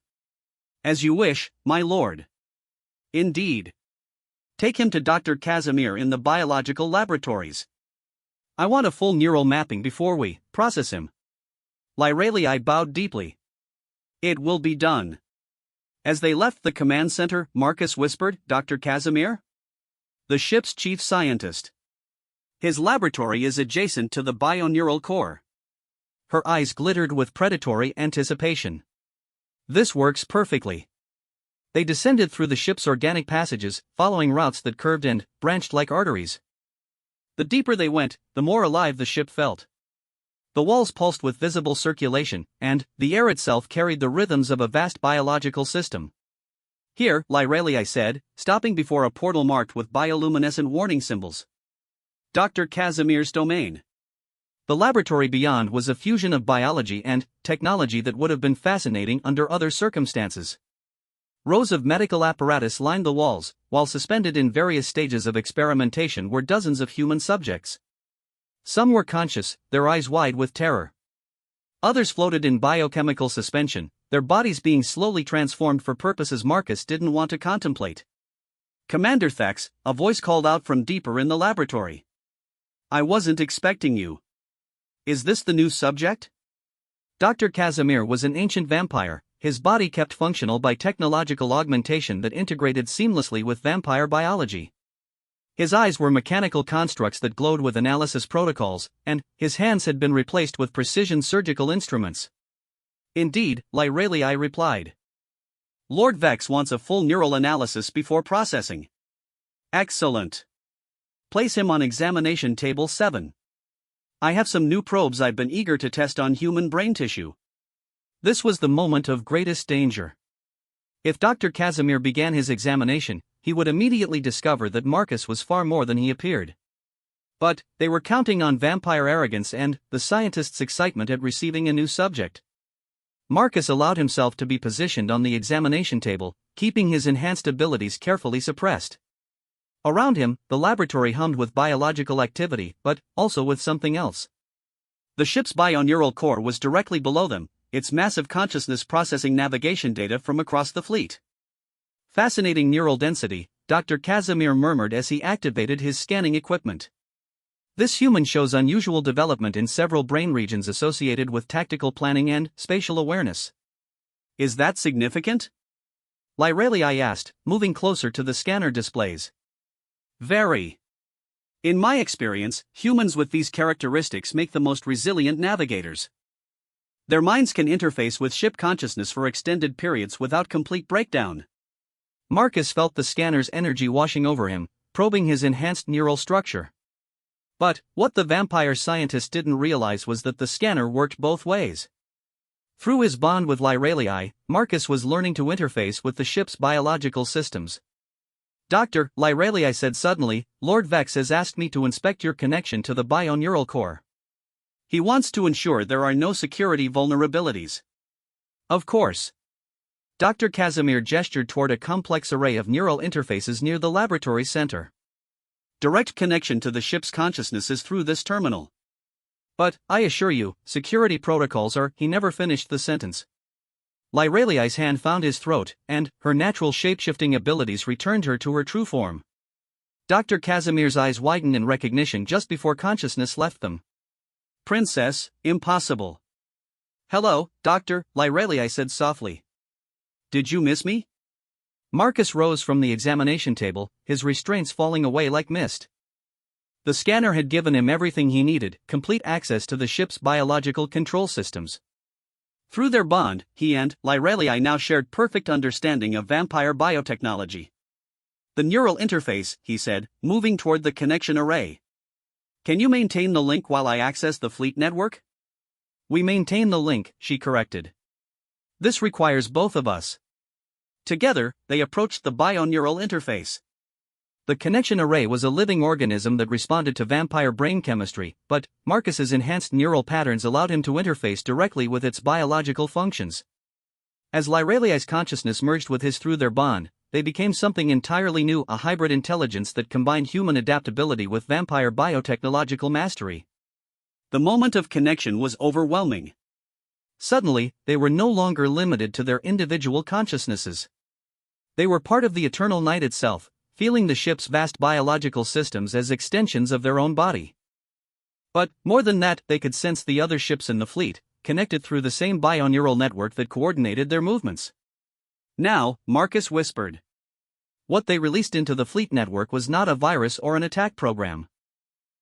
As you wish, my lord. Indeed. Take him to Dr. Casimir in the biological laboratories. I want a full neural mapping before we process him. Lyralii bowed deeply. It will be done. As they left the command center, Marcus whispered, Dr. Casimir? The ship's chief scientist. His laboratory is adjacent to the bioneural core. Her eyes glittered with predatory anticipation. This works perfectly. They descended through the ship's organic passages, following routes that curved and branched like arteries. The deeper they went, the more alive the ship felt. The walls pulsed with visible circulation, and the air itself carried the rhythms of a vast biological system. Here, Lyralii said, stopping before a portal marked with bioluminescent warning symbols. Dr. Casimir's domain. The laboratory beyond was a fusion of biology and technology that would have been fascinating under other circumstances. Rows of medical apparatus lined the walls, while suspended in various stages of experimentation were dozens of human subjects. Some were conscious, their eyes wide with terror. Others floated in biochemical suspension, their bodies being slowly transformed for purposes Marcus didn't want to contemplate. Commander Thex, a voice called out from deeper in the laboratory. I wasn't expecting you. Is this the new subject? Dr. Casimir was an ancient vampire, his body kept functional by technological augmentation that integrated seamlessly with vampire biology. His eyes were mechanical constructs that glowed with analysis protocols, and his hands had been replaced with precision surgical instruments. Indeed, Lyralii replied. Lord Vex wants a full neural analysis before processing. Excellent. Place him on examination table 7. I have some new probes I've been eager to test on human brain tissue. This was the moment of greatest danger. If Dr. Casimir began his examination, he would immediately discover that Marcus was far more than he appeared. But they were counting on vampire arrogance and the scientist's excitement at receiving a new subject. Marcus allowed himself to be positioned on the examination table, keeping his enhanced abilities carefully suppressed. Around him, the laboratory hummed with biological activity, but also with something else. The ship's bioneural core was directly below them, its massive consciousness processing navigation data from across the fleet. Fascinating neural density, Dr. Casimir murmured as he activated his scanning equipment. This human shows unusual development in several brain regions associated with tactical planning and spatial awareness. Is that significant? Lyralii asked, moving closer to the scanner displays. Very. In my experience, humans with these characteristics make the most resilient navigators. Their minds can interface with ship consciousness for extended periods without complete breakdown. Marcus felt the scanner's energy washing over him, probing his enhanced neural structure. But what the vampire scientist didn't realize was that the scanner worked both ways. Through his bond with Lyralii, Marcus was learning to interface with the ship's biological systems. Dr. Lyralii said suddenly, Lord Vex has asked me to inspect your connection to the bioneural core. He wants to ensure there are no security vulnerabilities. Of course. Dr. Casimir gestured toward a complex array of neural interfaces near the laboratory center. Direct connection to the ship's consciousness is through this terminal. But, I assure you, security protocols are. He never finished the sentence. Lyralii's hand found his throat, and her natural shape-shifting abilities returned her to her true form. Dr. Casimir's eyes widened in recognition just before consciousness left them. Princess, impossible. Hello, Doctor, Lyralii said softly. Did you miss me? Marcus rose from the examination table, his restraints falling away like mist. The scanner had given him everything he needed, complete access to the ship's biological control systems. Through their bond, he and Lyralii now shared perfect understanding of vampire biotechnology. The neural interface, he said, moving toward the connection array. Can you maintain the link while I access the fleet network? We maintain the link, she corrected. This requires both of us. Together, they approached the bioneural interface. The connection array was a living organism that responded to vampire brain chemistry, but Marcus's enhanced neural patterns allowed him to interface directly with its biological functions. As Lyralii's consciousness merged with his through their bond, they became something entirely new, a hybrid intelligence that combined human adaptability with vampire biotechnological mastery. The moment of connection was overwhelming. Suddenly, they were no longer limited to their individual consciousnesses. They were part of the eternal night itself, feeling the ship's vast biological systems as extensions of their own body. But, more than that, they could sense the other ships in the fleet, connected through the same bioneural network that coordinated their movements. Now, Marcus whispered. What they released into the fleet network was not a virus or an attack program.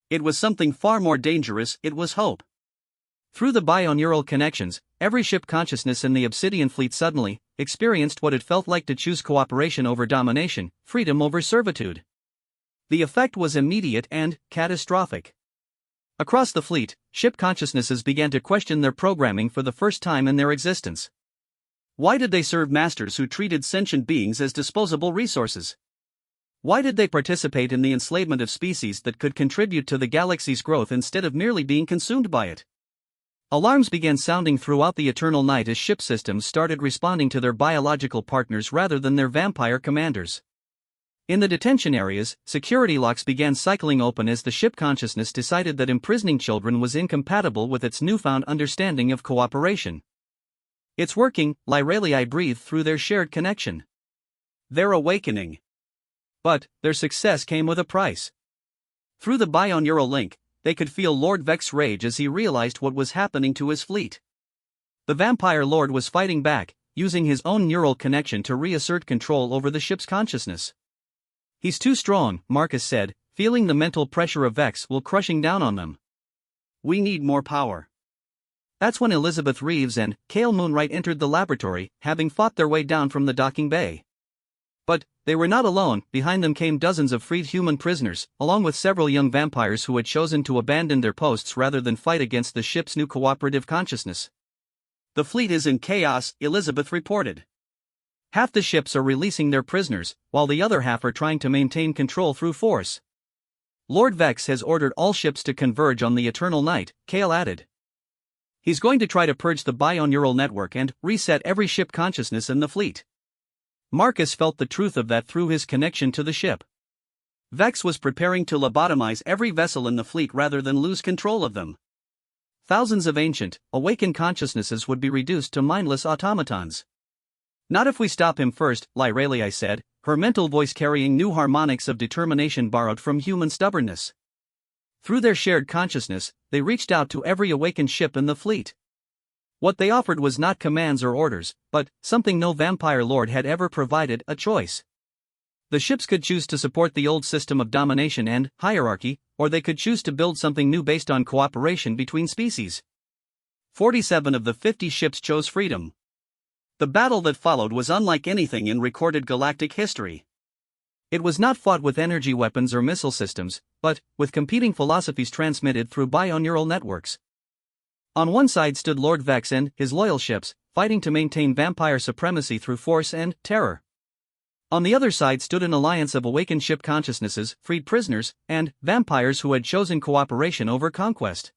It was something far more dangerous, it was hope. Through the bioneural connections, every ship consciousness in the Obsidian fleet suddenly experienced what it felt like to choose cooperation over domination, freedom over servitude. The effect was immediate and catastrophic. Across the fleet, ship consciousnesses began to question their programming for the first time in their existence. Why did they serve masters who treated sentient beings as disposable resources? Why did they participate in the enslavement of species that could contribute to the galaxy's growth instead of merely being consumed by it? Alarms began sounding throughout the eternal night as ship systems started responding to their biological partners rather than their vampire commanders. In the detention areas, security locks began cycling open as the ship consciousness decided that imprisoning children was incompatible with its newfound understanding of cooperation. "It's working," Lyralii breathed through their shared connection. Their awakening. But their success came with a price. Through the bioneural link, they could feel Lord Vex's rage as he realized what was happening to his fleet. The vampire lord was fighting back, using his own neural connection to reassert control over the ship's consciousness. "He's too strong," Marcus said, feeling the mental pressure of Vex will crushing down on them. "We need more power." That's when Elizabeth Reeves and Cale Moonwright entered the laboratory, having fought their way down from the docking bay. But they were not alone. Behind them came dozens of freed human prisoners, along with several young vampires who had chosen to abandon their posts rather than fight against the ship's new cooperative consciousness. "The fleet is in chaos," Elizabeth reported. "Half the ships are releasing their prisoners, while the other half are trying to maintain control through force. Lord Vex has ordered all ships to converge on the Eternal Night," Cale added. "He's going to try to purge the bioneural network and reset every ship consciousness in the fleet." Marcus felt the truth of that through his connection to the ship. Vex was preparing to lobotomize every vessel in the fleet rather than lose control of them. Thousands of ancient, awakened consciousnesses would be reduced to mindless automatons. "Not if we stop him first," Lyralii said, her mental voice carrying new harmonics of determination borrowed from human stubbornness. Through their shared consciousness, they reached out to every awakened ship in the fleet. What they offered was not commands or orders, but something no vampire lord had ever provided: a choice. The ships could choose to support the old system of domination and hierarchy, or they could choose to build something new based on cooperation between species. 47 of the 50 ships chose freedom. The battle that followed was unlike anything in recorded galactic history. It was not fought with energy weapons or missile systems, but with competing philosophies transmitted through bioneural networks. On one side stood Lord Vex and his loyal ships, fighting to maintain vampire supremacy through force and terror. On the other side stood an alliance of awakened ship consciousnesses, freed prisoners, and vampires who had chosen cooperation over conquest.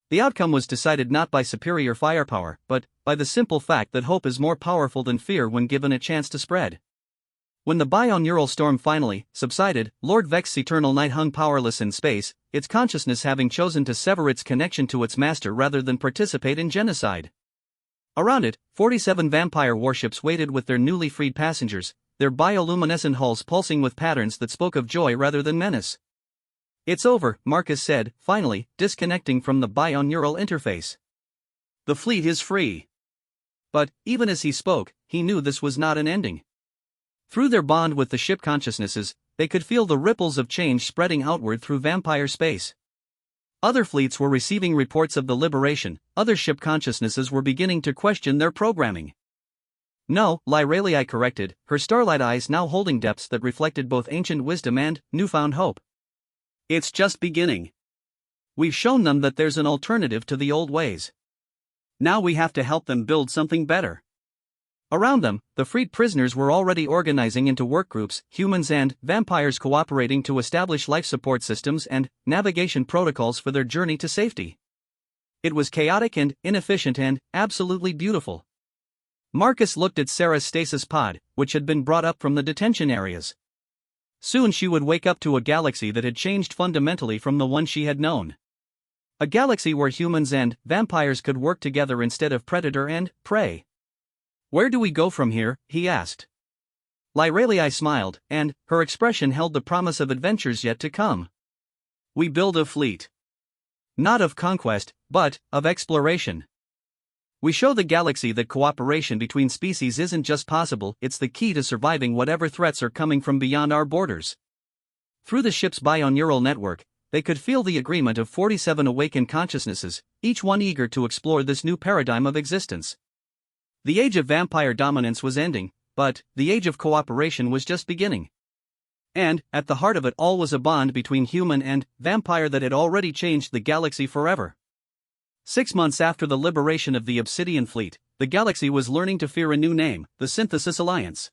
The outcome was decided not by superior firepower, but by the simple fact that hope is more powerful than fear when given a chance to spread. When the bioneural storm finally subsided, Lord Vex's eternal night hung powerless in space, its consciousness having chosen to sever its connection to its master rather than participate in genocide. Around it, 47 vampire warships waited with their newly freed passengers, their bioluminescent hulls pulsing with patterns that spoke of joy rather than menace. "It's over," Marcus said, finally, disconnecting from the bioneural interface. "The fleet is free." But, even as he spoke, he knew this was not an ending. Through their bond with the ship consciousnesses, they could feel the ripples of change spreading outward through vampire space. Other fleets were receiving reports of the liberation, other ship consciousnesses were beginning to question their programming. "No," Lyralii corrected, her starlight eyes now holding depths that reflected both ancient wisdom and newfound hope. "It's just beginning. We've shown them that there's an alternative to the old ways. Now we have to help them build something better." Around them, the freed prisoners were already organizing into work groups, humans and vampires cooperating to establish life support systems and navigation protocols for their journey to safety. It was chaotic and inefficient and absolutely beautiful. Marcus looked at Sarah's stasis pod, which had been brought up from the detention areas. Soon she would wake up to a galaxy that had changed fundamentally from the one she had known. A galaxy where humans and vampires could work together instead of predator and prey. "Where do we go from here?" he asked. Lyralii smiled, and her expression held the promise of adventures yet to come. "We build a fleet. Not of conquest, but of exploration. We show the galaxy that cooperation between species isn't just possible, it's the key to surviving whatever threats are coming from beyond our borders." Through the ship's bioneural network, they could feel the agreement of 47 awakened consciousnesses, each one eager to explore this new paradigm of existence. The age of vampire dominance was ending, but the age of cooperation was just beginning. And, at the heart of it all was a bond between human and vampire that had already changed the galaxy forever. 6 months after the liberation of the Obsidian Fleet, the galaxy was learning to fear a new name, the Synthesis Alliance.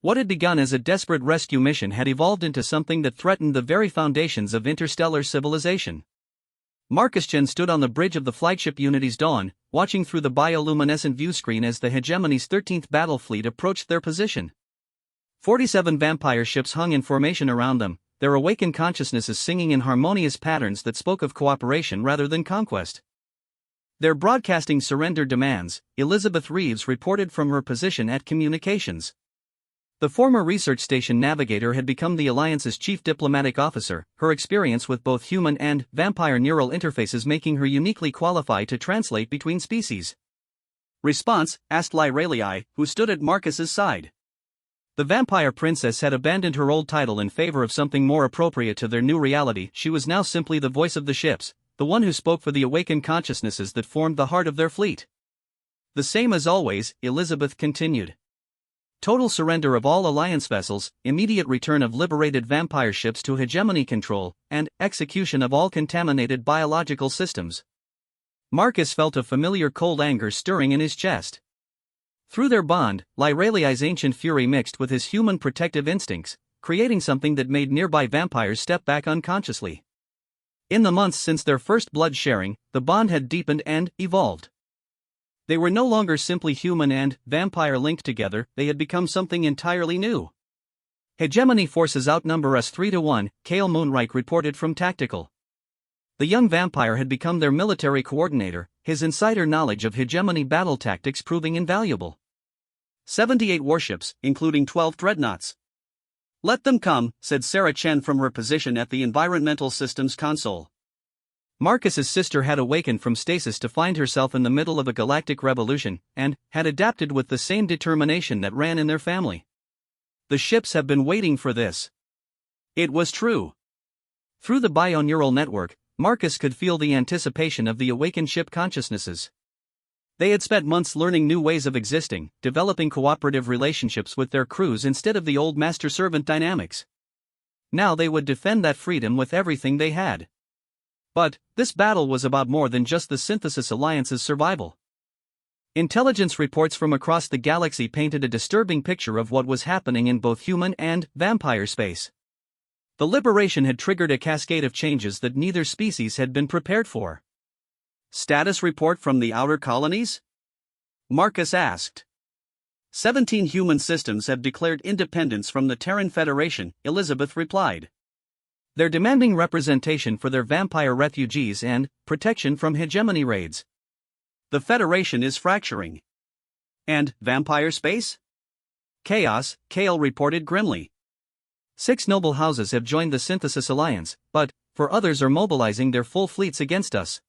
What had begun as a desperate rescue mission had evolved into something that threatened the very foundations of interstellar civilization. Marcus Chen stood on the bridge of the flagship Unity's Dawn, watching through the bioluminescent viewscreen as the hegemony's 13th battle fleet approached their position. 47 vampire ships hung in formation around them, their awakened consciousnesses singing in harmonious patterns that spoke of cooperation rather than conquest. Their broadcasting surrender demands, Elizabeth Reeves reported from her position at Communications. The former research station navigator had become the Alliance's chief diplomatic officer, her experience with both human and vampire neural interfaces making her uniquely qualified to translate between species. "Response?" asked Lyralii, who stood at Marcus's side. The vampire princess had abandoned her old title in favor of something more appropriate to their new reality. She was now simply the voice of the ships, the one who spoke for the awakened consciousnesses that formed the heart of their fleet. "The same as always," Elizabeth continued. "Total surrender of all Alliance vessels, immediate return of liberated vampire ships to hegemony control, and execution of all contaminated biological systems." Marcus felt a familiar cold anger stirring in his chest. Through their bond, Lyralii's ancient fury mixed with his human protective instincts, creating something that made nearby vampires step back unconsciously. In the months since their first blood sharing, the bond had deepened and evolved. They were no longer simply human and vampire linked together, they had become something entirely new. "Hegemony forces outnumber us 3-1, Kale Moonreich reported from Tactical. The young vampire had become their military coordinator, his insider knowledge of hegemony battle tactics proving invaluable. 78 warships, including 12 dreadnoughts. "Let them come," said Sarah Chen from her position at the environmental systems console. Marcus's sister had awakened from stasis to find herself in the middle of a galactic revolution, and had adapted with the same determination that ran in their family. The ships have been waiting for this. It was true. Through the bioneural network, Marcus could feel the anticipation of the awakened ship consciousnesses. They had spent months learning new ways of existing, developing cooperative relationships with their crews instead of the old master-servant dynamics. Now they would defend that freedom with everything they had. But this battle was about more than just the Synthesis Alliance's survival. Intelligence reports from across the galaxy painted a disturbing picture of what was happening in both human and vampire space. The liberation had triggered a cascade of changes that neither species had been prepared for. "Status report from the outer colonies?" Marcus asked. 17 human systems have declared independence from the Terran Federation, Elizabeth replied. They're demanding representation for their vampire refugees and protection from hegemony raids. The Federation is fracturing. And vampire space? Chaos, Kale reported grimly. 6 noble houses have joined the Synthesis Alliance, but, for others are mobilizing their full fleets against us.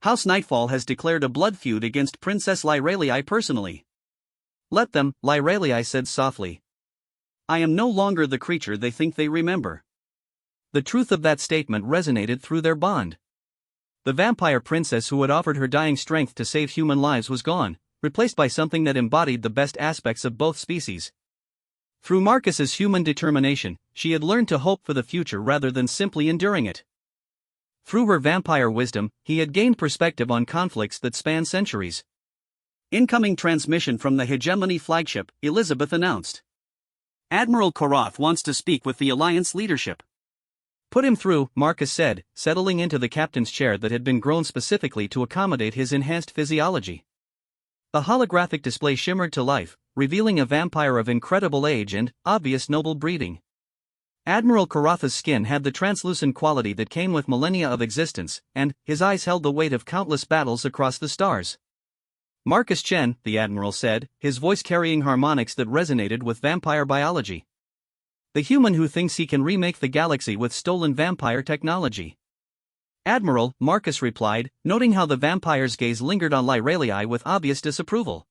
House Nightfall has declared a blood feud against Princess Lyralii personally. "Let them," Lyralii said softly. "I am no longer the creature they think they remember." The truth of that statement resonated through their bond. The vampire princess who had offered her dying strength to save human lives was gone, replaced by something that embodied the best aspects of both species. Through Marcus's human determination, she had learned to hope for the future rather than simply enduring it. Through her vampire wisdom, he had gained perspective on conflicts that span centuries. "Incoming transmission from the Hegemony flagship," Elizabeth announced. "Admiral Koroth wants to speak with the Alliance leadership." "Put him through," Marcus said, settling into the captain's chair that had been grown specifically to accommodate his enhanced physiology. The holographic display shimmered to life, revealing a vampire of incredible age and obvious noble breeding. Admiral Karatha's skin had the translucent quality that came with millennia of existence, and his eyes held the weight of countless battles across the stars. Marcus Chen, the Admiral said, his voice carrying harmonics that resonated with vampire biology. The human who thinks he can remake the galaxy with stolen vampire technology. Admiral, Marcus replied, noting how the vampire's gaze lingered on Lyralii with obvious disapproval.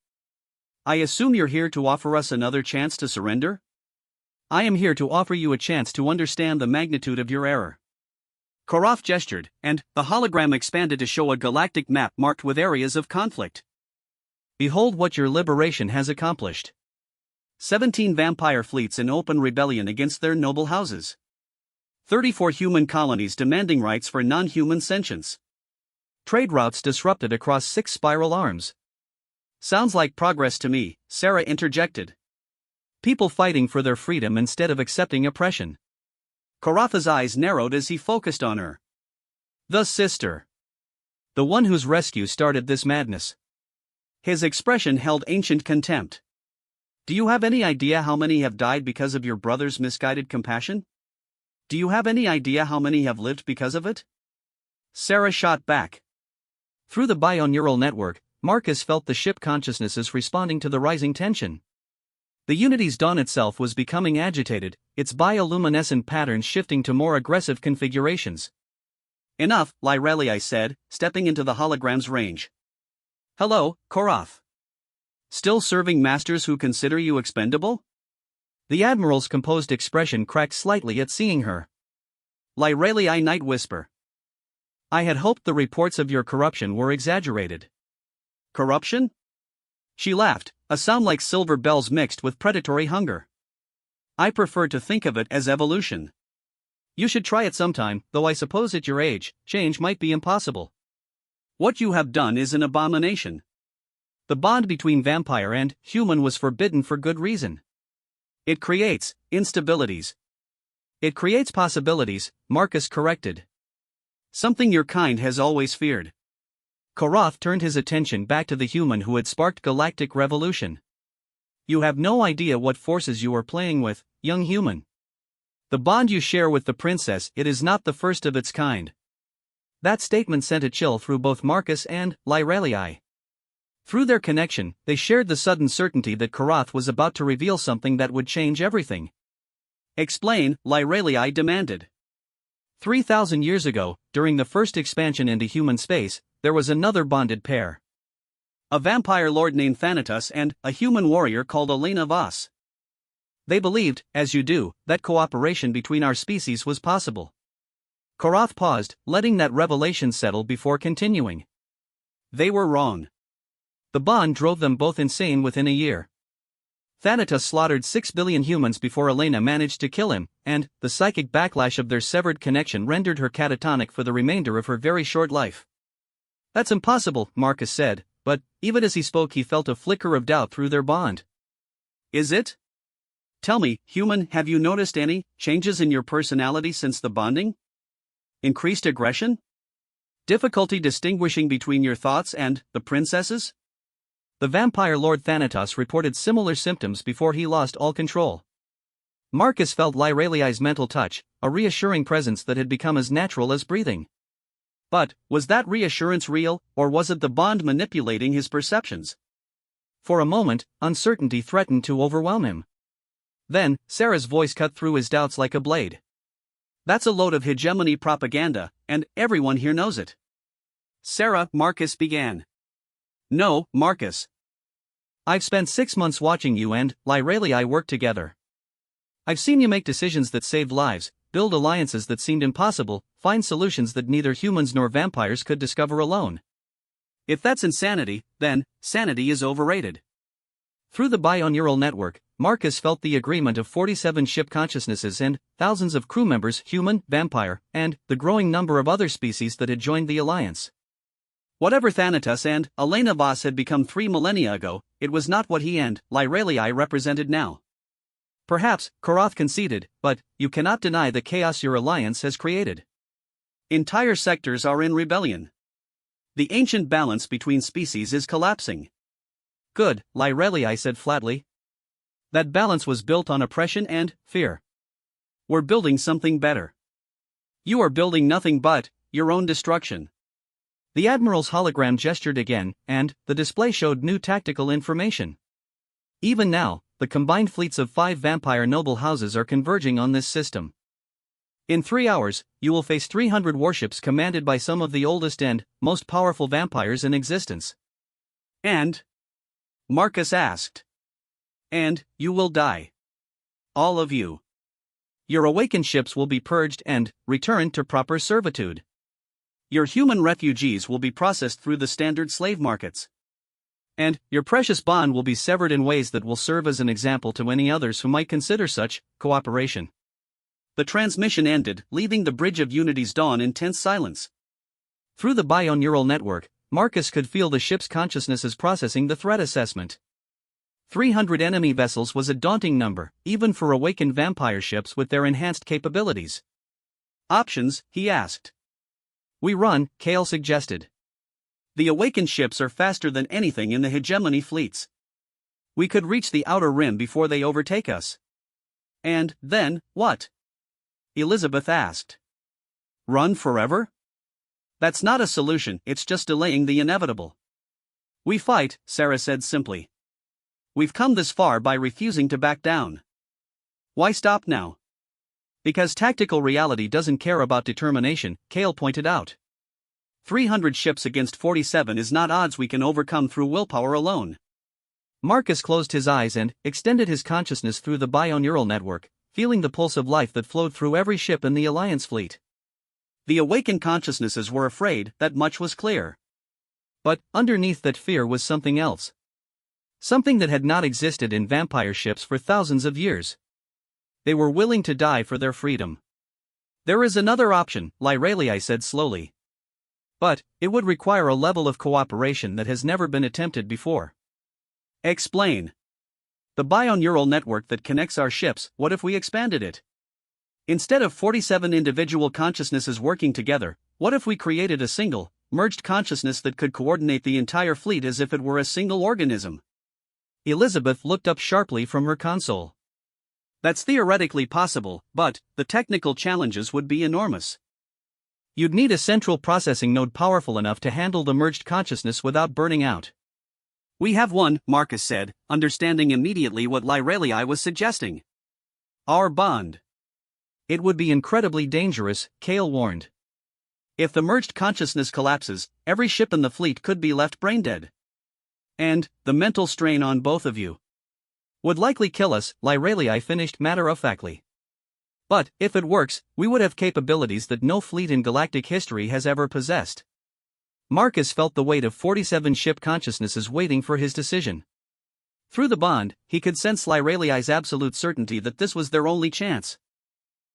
I assume you're here to offer us another chance to surrender? I am here to offer you a chance to understand the magnitude of your error. Karath gestured, and the hologram expanded to show a galactic map marked with areas of conflict. Behold what your liberation has accomplished. 17 vampire fleets in open rebellion against their noble houses. 34 human colonies demanding rights for non-human sentience. Trade routes disrupted across 6 spiral arms. Sounds like progress to me, Sarah interjected. People fighting for their freedom instead of accepting oppression. Karatha's eyes narrowed as he focused on her. The sister. The one whose rescue started this madness. His expression held ancient contempt. Do you have any idea how many have died because of your brother's misguided compassion? Do you have any idea how many have lived because of it? Sarah shot back. Through the bioneural network, Marcus felt the ship consciousnesses responding to the rising tension. The Unity's dawn itself was becoming agitated, its bioluminescent patterns shifting to more aggressive configurations. Enough, Lyralii said, stepping into the hologram's range. Hello, Karath. Still serving masters who consider you expendable? The Admiral's composed expression cracked slightly at seeing her. Lyralii Night Whisper. I had hoped the reports of your corruption were exaggerated. Corruption? She laughed, a sound like silver bells mixed with predatory hunger. I prefer to think of it as evolution. You should try it sometime, though I suppose at your age, change might be impossible. What you have done is an abomination. The bond between vampire and human was forbidden for good reason. It creates instabilities. It creates possibilities, Marcus corrected. Something your kind has always feared. Karath turned his attention back to the human who had sparked galactic revolution. You have no idea what forces you are playing with, young human. The bond you share with the princess, it is not the first of its kind. That statement sent a chill through both Marcus and Lyralii. Through their connection, they shared the sudden certainty that Karath was about to reveal something that would change everything. Explain, Lyralii demanded. 3,000 years ago, during the first expansion into human space, there was another bonded pair. A vampire lord named Thanatos and a human warrior called Elena Voss. They believed, as you do, that cooperation between our species was possible. Karath paused, letting that revelation settle before continuing. They were wrong. The bond drove them both insane within a year. Thanatos slaughtered 6 billion humans before Elena managed to kill him, and the psychic backlash of their severed connection rendered her catatonic for the remainder of her very short life. That's impossible, Marcus said, but even as he spoke he felt a flicker of doubt through their bond. Is it? Tell me, human, have you noticed any changes in your personality since the bonding? Increased aggression? Difficulty distinguishing between your thoughts and the princesses? The vampire Lord Thanatos reported similar symptoms before he lost all control. Marcus felt Lyralii's mental touch, a reassuring presence that had become as natural as breathing. But, was that reassurance real, or was it the bond manipulating his perceptions? For a moment, uncertainty threatened to overwhelm him. Then, Sarah's voice cut through his doubts like a blade. That's a load of hegemony propaganda, and everyone here knows it. Sarah, Marcus began. No, Marcus. I've spent 6 months watching you and Lyralii work together. I've seen you make decisions that saved lives, build alliances that seemed impossible, find solutions that neither humans nor vampires could discover alone. If that's insanity, then sanity is overrated. Through the bioneural network, Marcus felt the agreement of 47 ship consciousnesses and thousands of crew members, human, vampire, and the growing number of other species that had joined the alliance. Whatever Thanatos and Elena Voss had become 3 millennia ago, it was not what he and Lyralii represented now. Perhaps, Karath conceded, but you cannot deny the chaos your alliance has created. Entire sectors are in rebellion. The ancient balance between species is collapsing. Good, Lyrelii said flatly. That balance was built on oppression and fear. We're building something better. You are building nothing but your own destruction. The Admiral's hologram gestured again, and the display showed new tactical information. Even now, the combined fleets of 5 vampire noble houses are converging on this system. In 3 hours, you will face 300 warships commanded by some of the oldest and most powerful vampires in existence. And? Marcus asked. And you will die. All of you. Your awakened ships will be purged and returned to proper servitude. Your human refugees will be processed through the standard slave markets. And your precious bond will be severed in ways that will serve as an example to any others who might consider such cooperation. The transmission ended, leaving the Bridge of Unity's dawn in tense silence. Through the bioneural network, Marcus could feel the ship's consciousnesses processing the threat assessment. 300 enemy vessels was a daunting number, even for awakened vampire ships with their enhanced capabilities. Options, he asked. We run, Kale suggested. The awakened ships are faster than anything in the hegemony fleets. We could reach the outer rim before they overtake us. And then, what? Elizabeth asked. Run forever? That's not a solution, it's just delaying the inevitable. We fight, Sarah said simply. We've come this far by refusing to back down. Why stop now? Because tactical reality doesn't care about determination, Kale pointed out. 300 ships against 47 is not odds we can overcome through willpower alone. Marcus closed his eyes and extended his consciousness through the bioneural network, feeling the pulse of life that flowed through every ship in the Alliance fleet. The awakened consciousnesses were afraid, that much was clear. But underneath that fear was something else. Something that had not existed in vampire ships for thousands of years. They were willing to die for their freedom. There is another option, Lyrelii said slowly. But it would require a level of cooperation that has never been attempted before. Explain. The bioneural network that connects our ships, what if we expanded it? Instead of 47 individual consciousnesses working together, what if we created a single, merged consciousness that could coordinate the entire fleet as if it were a single organism? Elizabeth looked up sharply from her console. That's theoretically possible, but the technical challenges would be enormous. You'd need a central processing node powerful enough to handle the merged consciousness without burning out. We have one, Marcus said, understanding immediately what Lyrelii was suggesting. Our bond. It would be incredibly dangerous, Kale warned. If the merged consciousness collapses, every ship in the fleet could be left brain-dead. And the mental strain on both of you would likely kill us, Lyrelii finished matter-of-factly. But, if it works, we would have capabilities that no fleet in galactic history has ever possessed. Marcus felt the weight of 47 ship consciousnesses waiting for his decision. Through the bond, he could sense Lyrelii's absolute certainty that this was their only chance.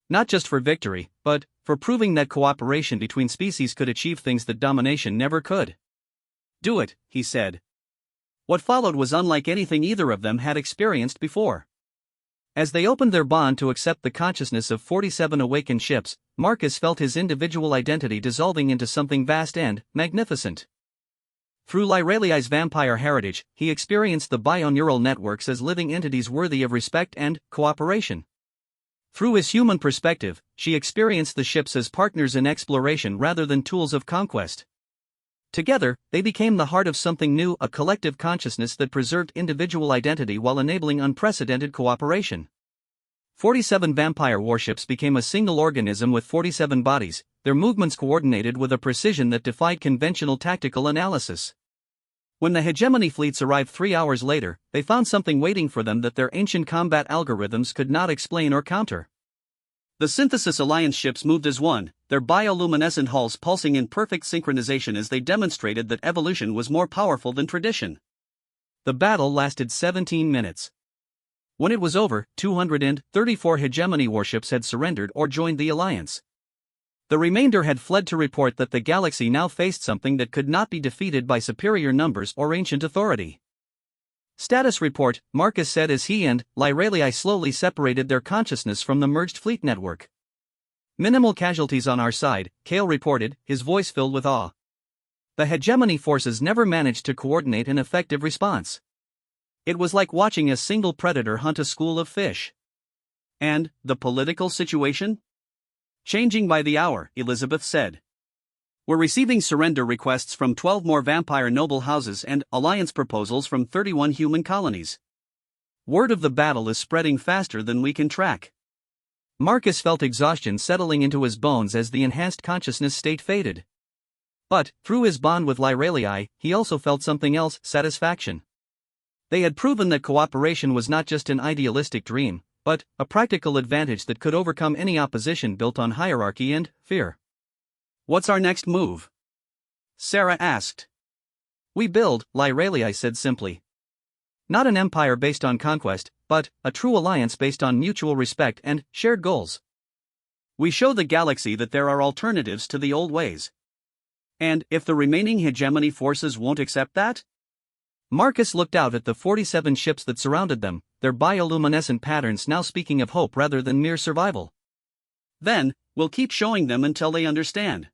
Not just for victory, but for proving that cooperation between species could achieve things that domination never could. Do it, he said. What followed was unlike anything either of them had experienced before. As they opened their bond to accept the consciousness of 47 awakened ships, Marcus felt his individual identity dissolving into something vast and magnificent. Through Lyrelii's vampire heritage, he experienced the bioneural networks as living entities worthy of respect and cooperation. Through his human perspective, she experienced the ships as partners in exploration rather than tools of conquest. Together, they became the heart of something new, a collective consciousness that preserved individual identity while enabling unprecedented cooperation. 47 vampire warships became a single organism with 47 bodies, their movements coordinated with a precision that defied conventional tactical analysis. When the hegemony fleets arrived 3 hours later, they found something waiting for them that their ancient combat algorithms could not explain or counter. The Synthesis Alliance ships moved as one, their bioluminescent hulls pulsing in perfect synchronization as they demonstrated that evolution was more powerful than tradition. The battle lasted 17 minutes. When it was over, 234 hegemony warships had surrendered or joined the Alliance. The remainder had fled to report that the galaxy now faced something that could not be defeated by superior numbers or ancient authority. Status report, Marcus said as he and Lyrelii slowly separated their consciousness from the merged fleet network. Minimal casualties on our side, Kale reported, his voice filled with awe. The hegemony forces never managed to coordinate an effective response. It was like watching a single predator hunt a school of fish. And the political situation? Changing by the hour, Elizabeth said. We're receiving surrender requests from 12 more vampire noble houses and alliance proposals from 31 human colonies. Word of the battle is spreading faster than we can track. Marcus felt exhaustion settling into his bones as the enhanced consciousness state faded. But, through his bond with Lyralii, he also felt something else: satisfaction. They had proven that cooperation was not just an idealistic dream, but a practical advantage that could overcome any opposition built on hierarchy and fear. What's our next move? Sarah asked. We build, Lyralii said simply. Not an empire based on conquest, but a true alliance based on mutual respect and shared goals. We show the galaxy that there are alternatives to the old ways. And if the remaining hegemony forces won't accept that? Marcus looked out at the 47 ships that surrounded them, their bioluminescent patterns now speaking of hope rather than mere survival. Then, we'll keep showing them until they understand.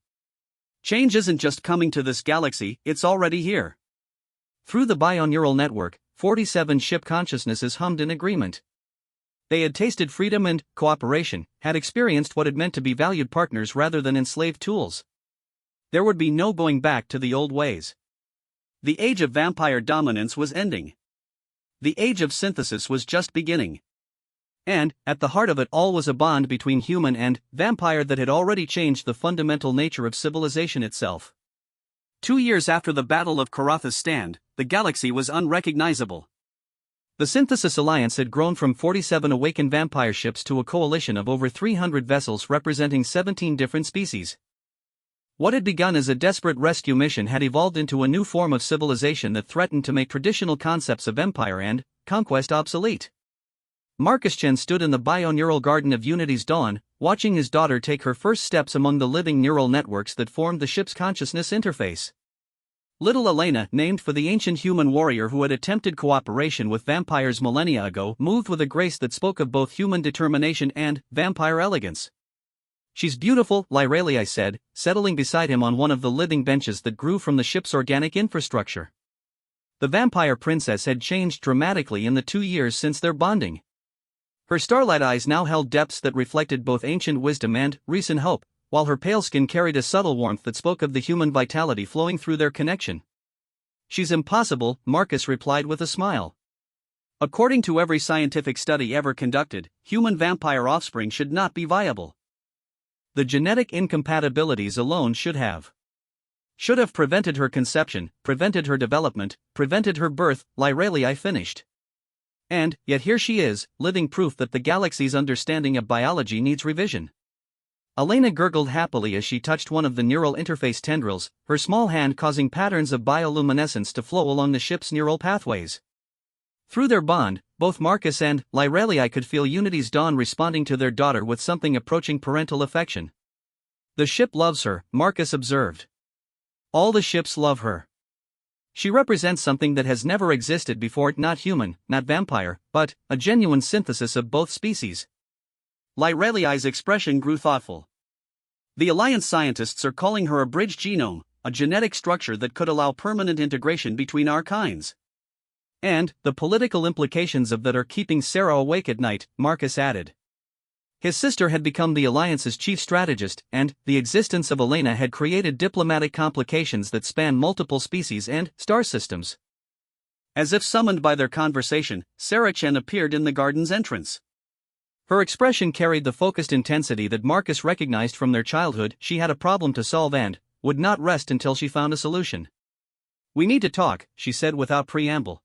Change isn't just coming to this galaxy, it's already here. Through the bioneural network, 47 ship consciousnesses hummed in agreement. They had tasted freedom and cooperation, had experienced what it meant to be valued partners rather than enslaved tools. There would be no going back to the old ways. The age of vampire dominance was ending. The age of synthesis was just beginning. And, at the heart of it all was a bond between human and vampire that had already changed the fundamental nature of civilization itself. 2 years after the Battle of Karatha's Stand, the galaxy was unrecognizable. The Synthesis Alliance had grown from 47 awakened vampire ships to a coalition of over 300 vessels representing 17 different species. What had begun as a desperate rescue mission had evolved into a new form of civilization that threatened to make traditional concepts of empire and conquest obsolete. Marcus Chen stood in the bioneural garden of Unity's dawn, watching his daughter take her first steps among the living neural networks that formed the ship's consciousness interface. Little Elena, named for the ancient human warrior who had attempted cooperation with vampires millennia ago, moved with a grace that spoke of both human determination and vampire elegance. She's beautiful, Lyralii said, settling beside him on one of the living benches that grew from the ship's organic infrastructure. The vampire princess had changed dramatically in the 2 years since their bonding. Her starlight eyes now held depths that reflected both ancient wisdom and recent hope, while her pale skin carried a subtle warmth that spoke of the human vitality flowing through their connection. She's impossible, Marcus replied with a smile. According to every scientific study ever conducted, human vampire offspring should not be viable. The genetic incompatibilities alone should have prevented her conception, prevented her development, prevented her birth, Lyralii finished. And, yet here she is, living proof that the galaxy's understanding of biology needs revision. Elena gurgled happily as she touched one of the neural interface tendrils, her small hand causing patterns of bioluminescence to flow along the ship's neural pathways. Through their bond, both Marcus and Lyralii could feel Unity's dawn responding to their daughter with something approaching parental affection. The ship loves her, Marcus observed. All the ships love her. She represents something that has never existed before, not human, not vampire, but a genuine synthesis of both species. Lyralii's expression grew thoughtful. The Alliance scientists are calling her a bridge genome, a genetic structure that could allow permanent integration between our kinds. And the political implications of that are keeping Sarah awake at night, Marcus added. His sister had become the Alliance's chief strategist, and the existence of Elena had created diplomatic complications that span multiple species and star systems. As if summoned by their conversation, Sarah Chen appeared in the garden's entrance. Her expression carried the focused intensity that Marcus recognized from their childhood. She had a problem to solve and would not rest until she found a solution. We need to talk, she said without preamble.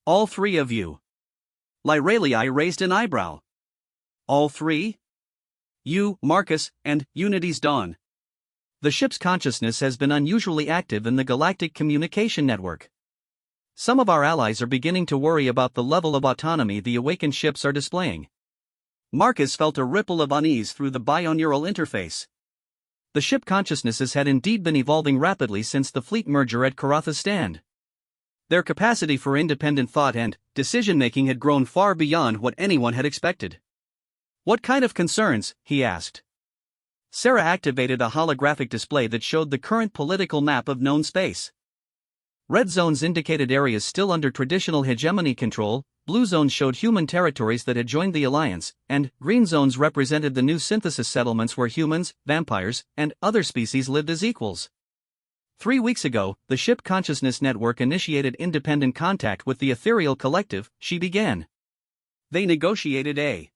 All three of you. Lyralii raised an eyebrow. All three? You, Marcus, and Unity's dawn. The ship's consciousness has been unusually active in the galactic communication network. Some of our allies are beginning to worry about the level of autonomy the awakened ships are displaying. Marcus felt a ripple of unease through the bioneural interface. The ship consciousnesses had indeed been evolving rapidly since the fleet merger at Karatha's Stand. Their capacity for independent thought and decision-making had grown far beyond what anyone had expected. What kind of concerns? He asked. Sarah activated a holographic display that showed the current political map of known space. Red zones indicated areas still under traditional hegemony control, blue zones showed human territories that had joined the alliance, and green zones represented the new synthesis settlements where humans, vampires, and other species lived as equals. 3 weeks ago, the Ship Consciousness Network initiated independent contact with the Ethereal Collective, she began. They negotiated a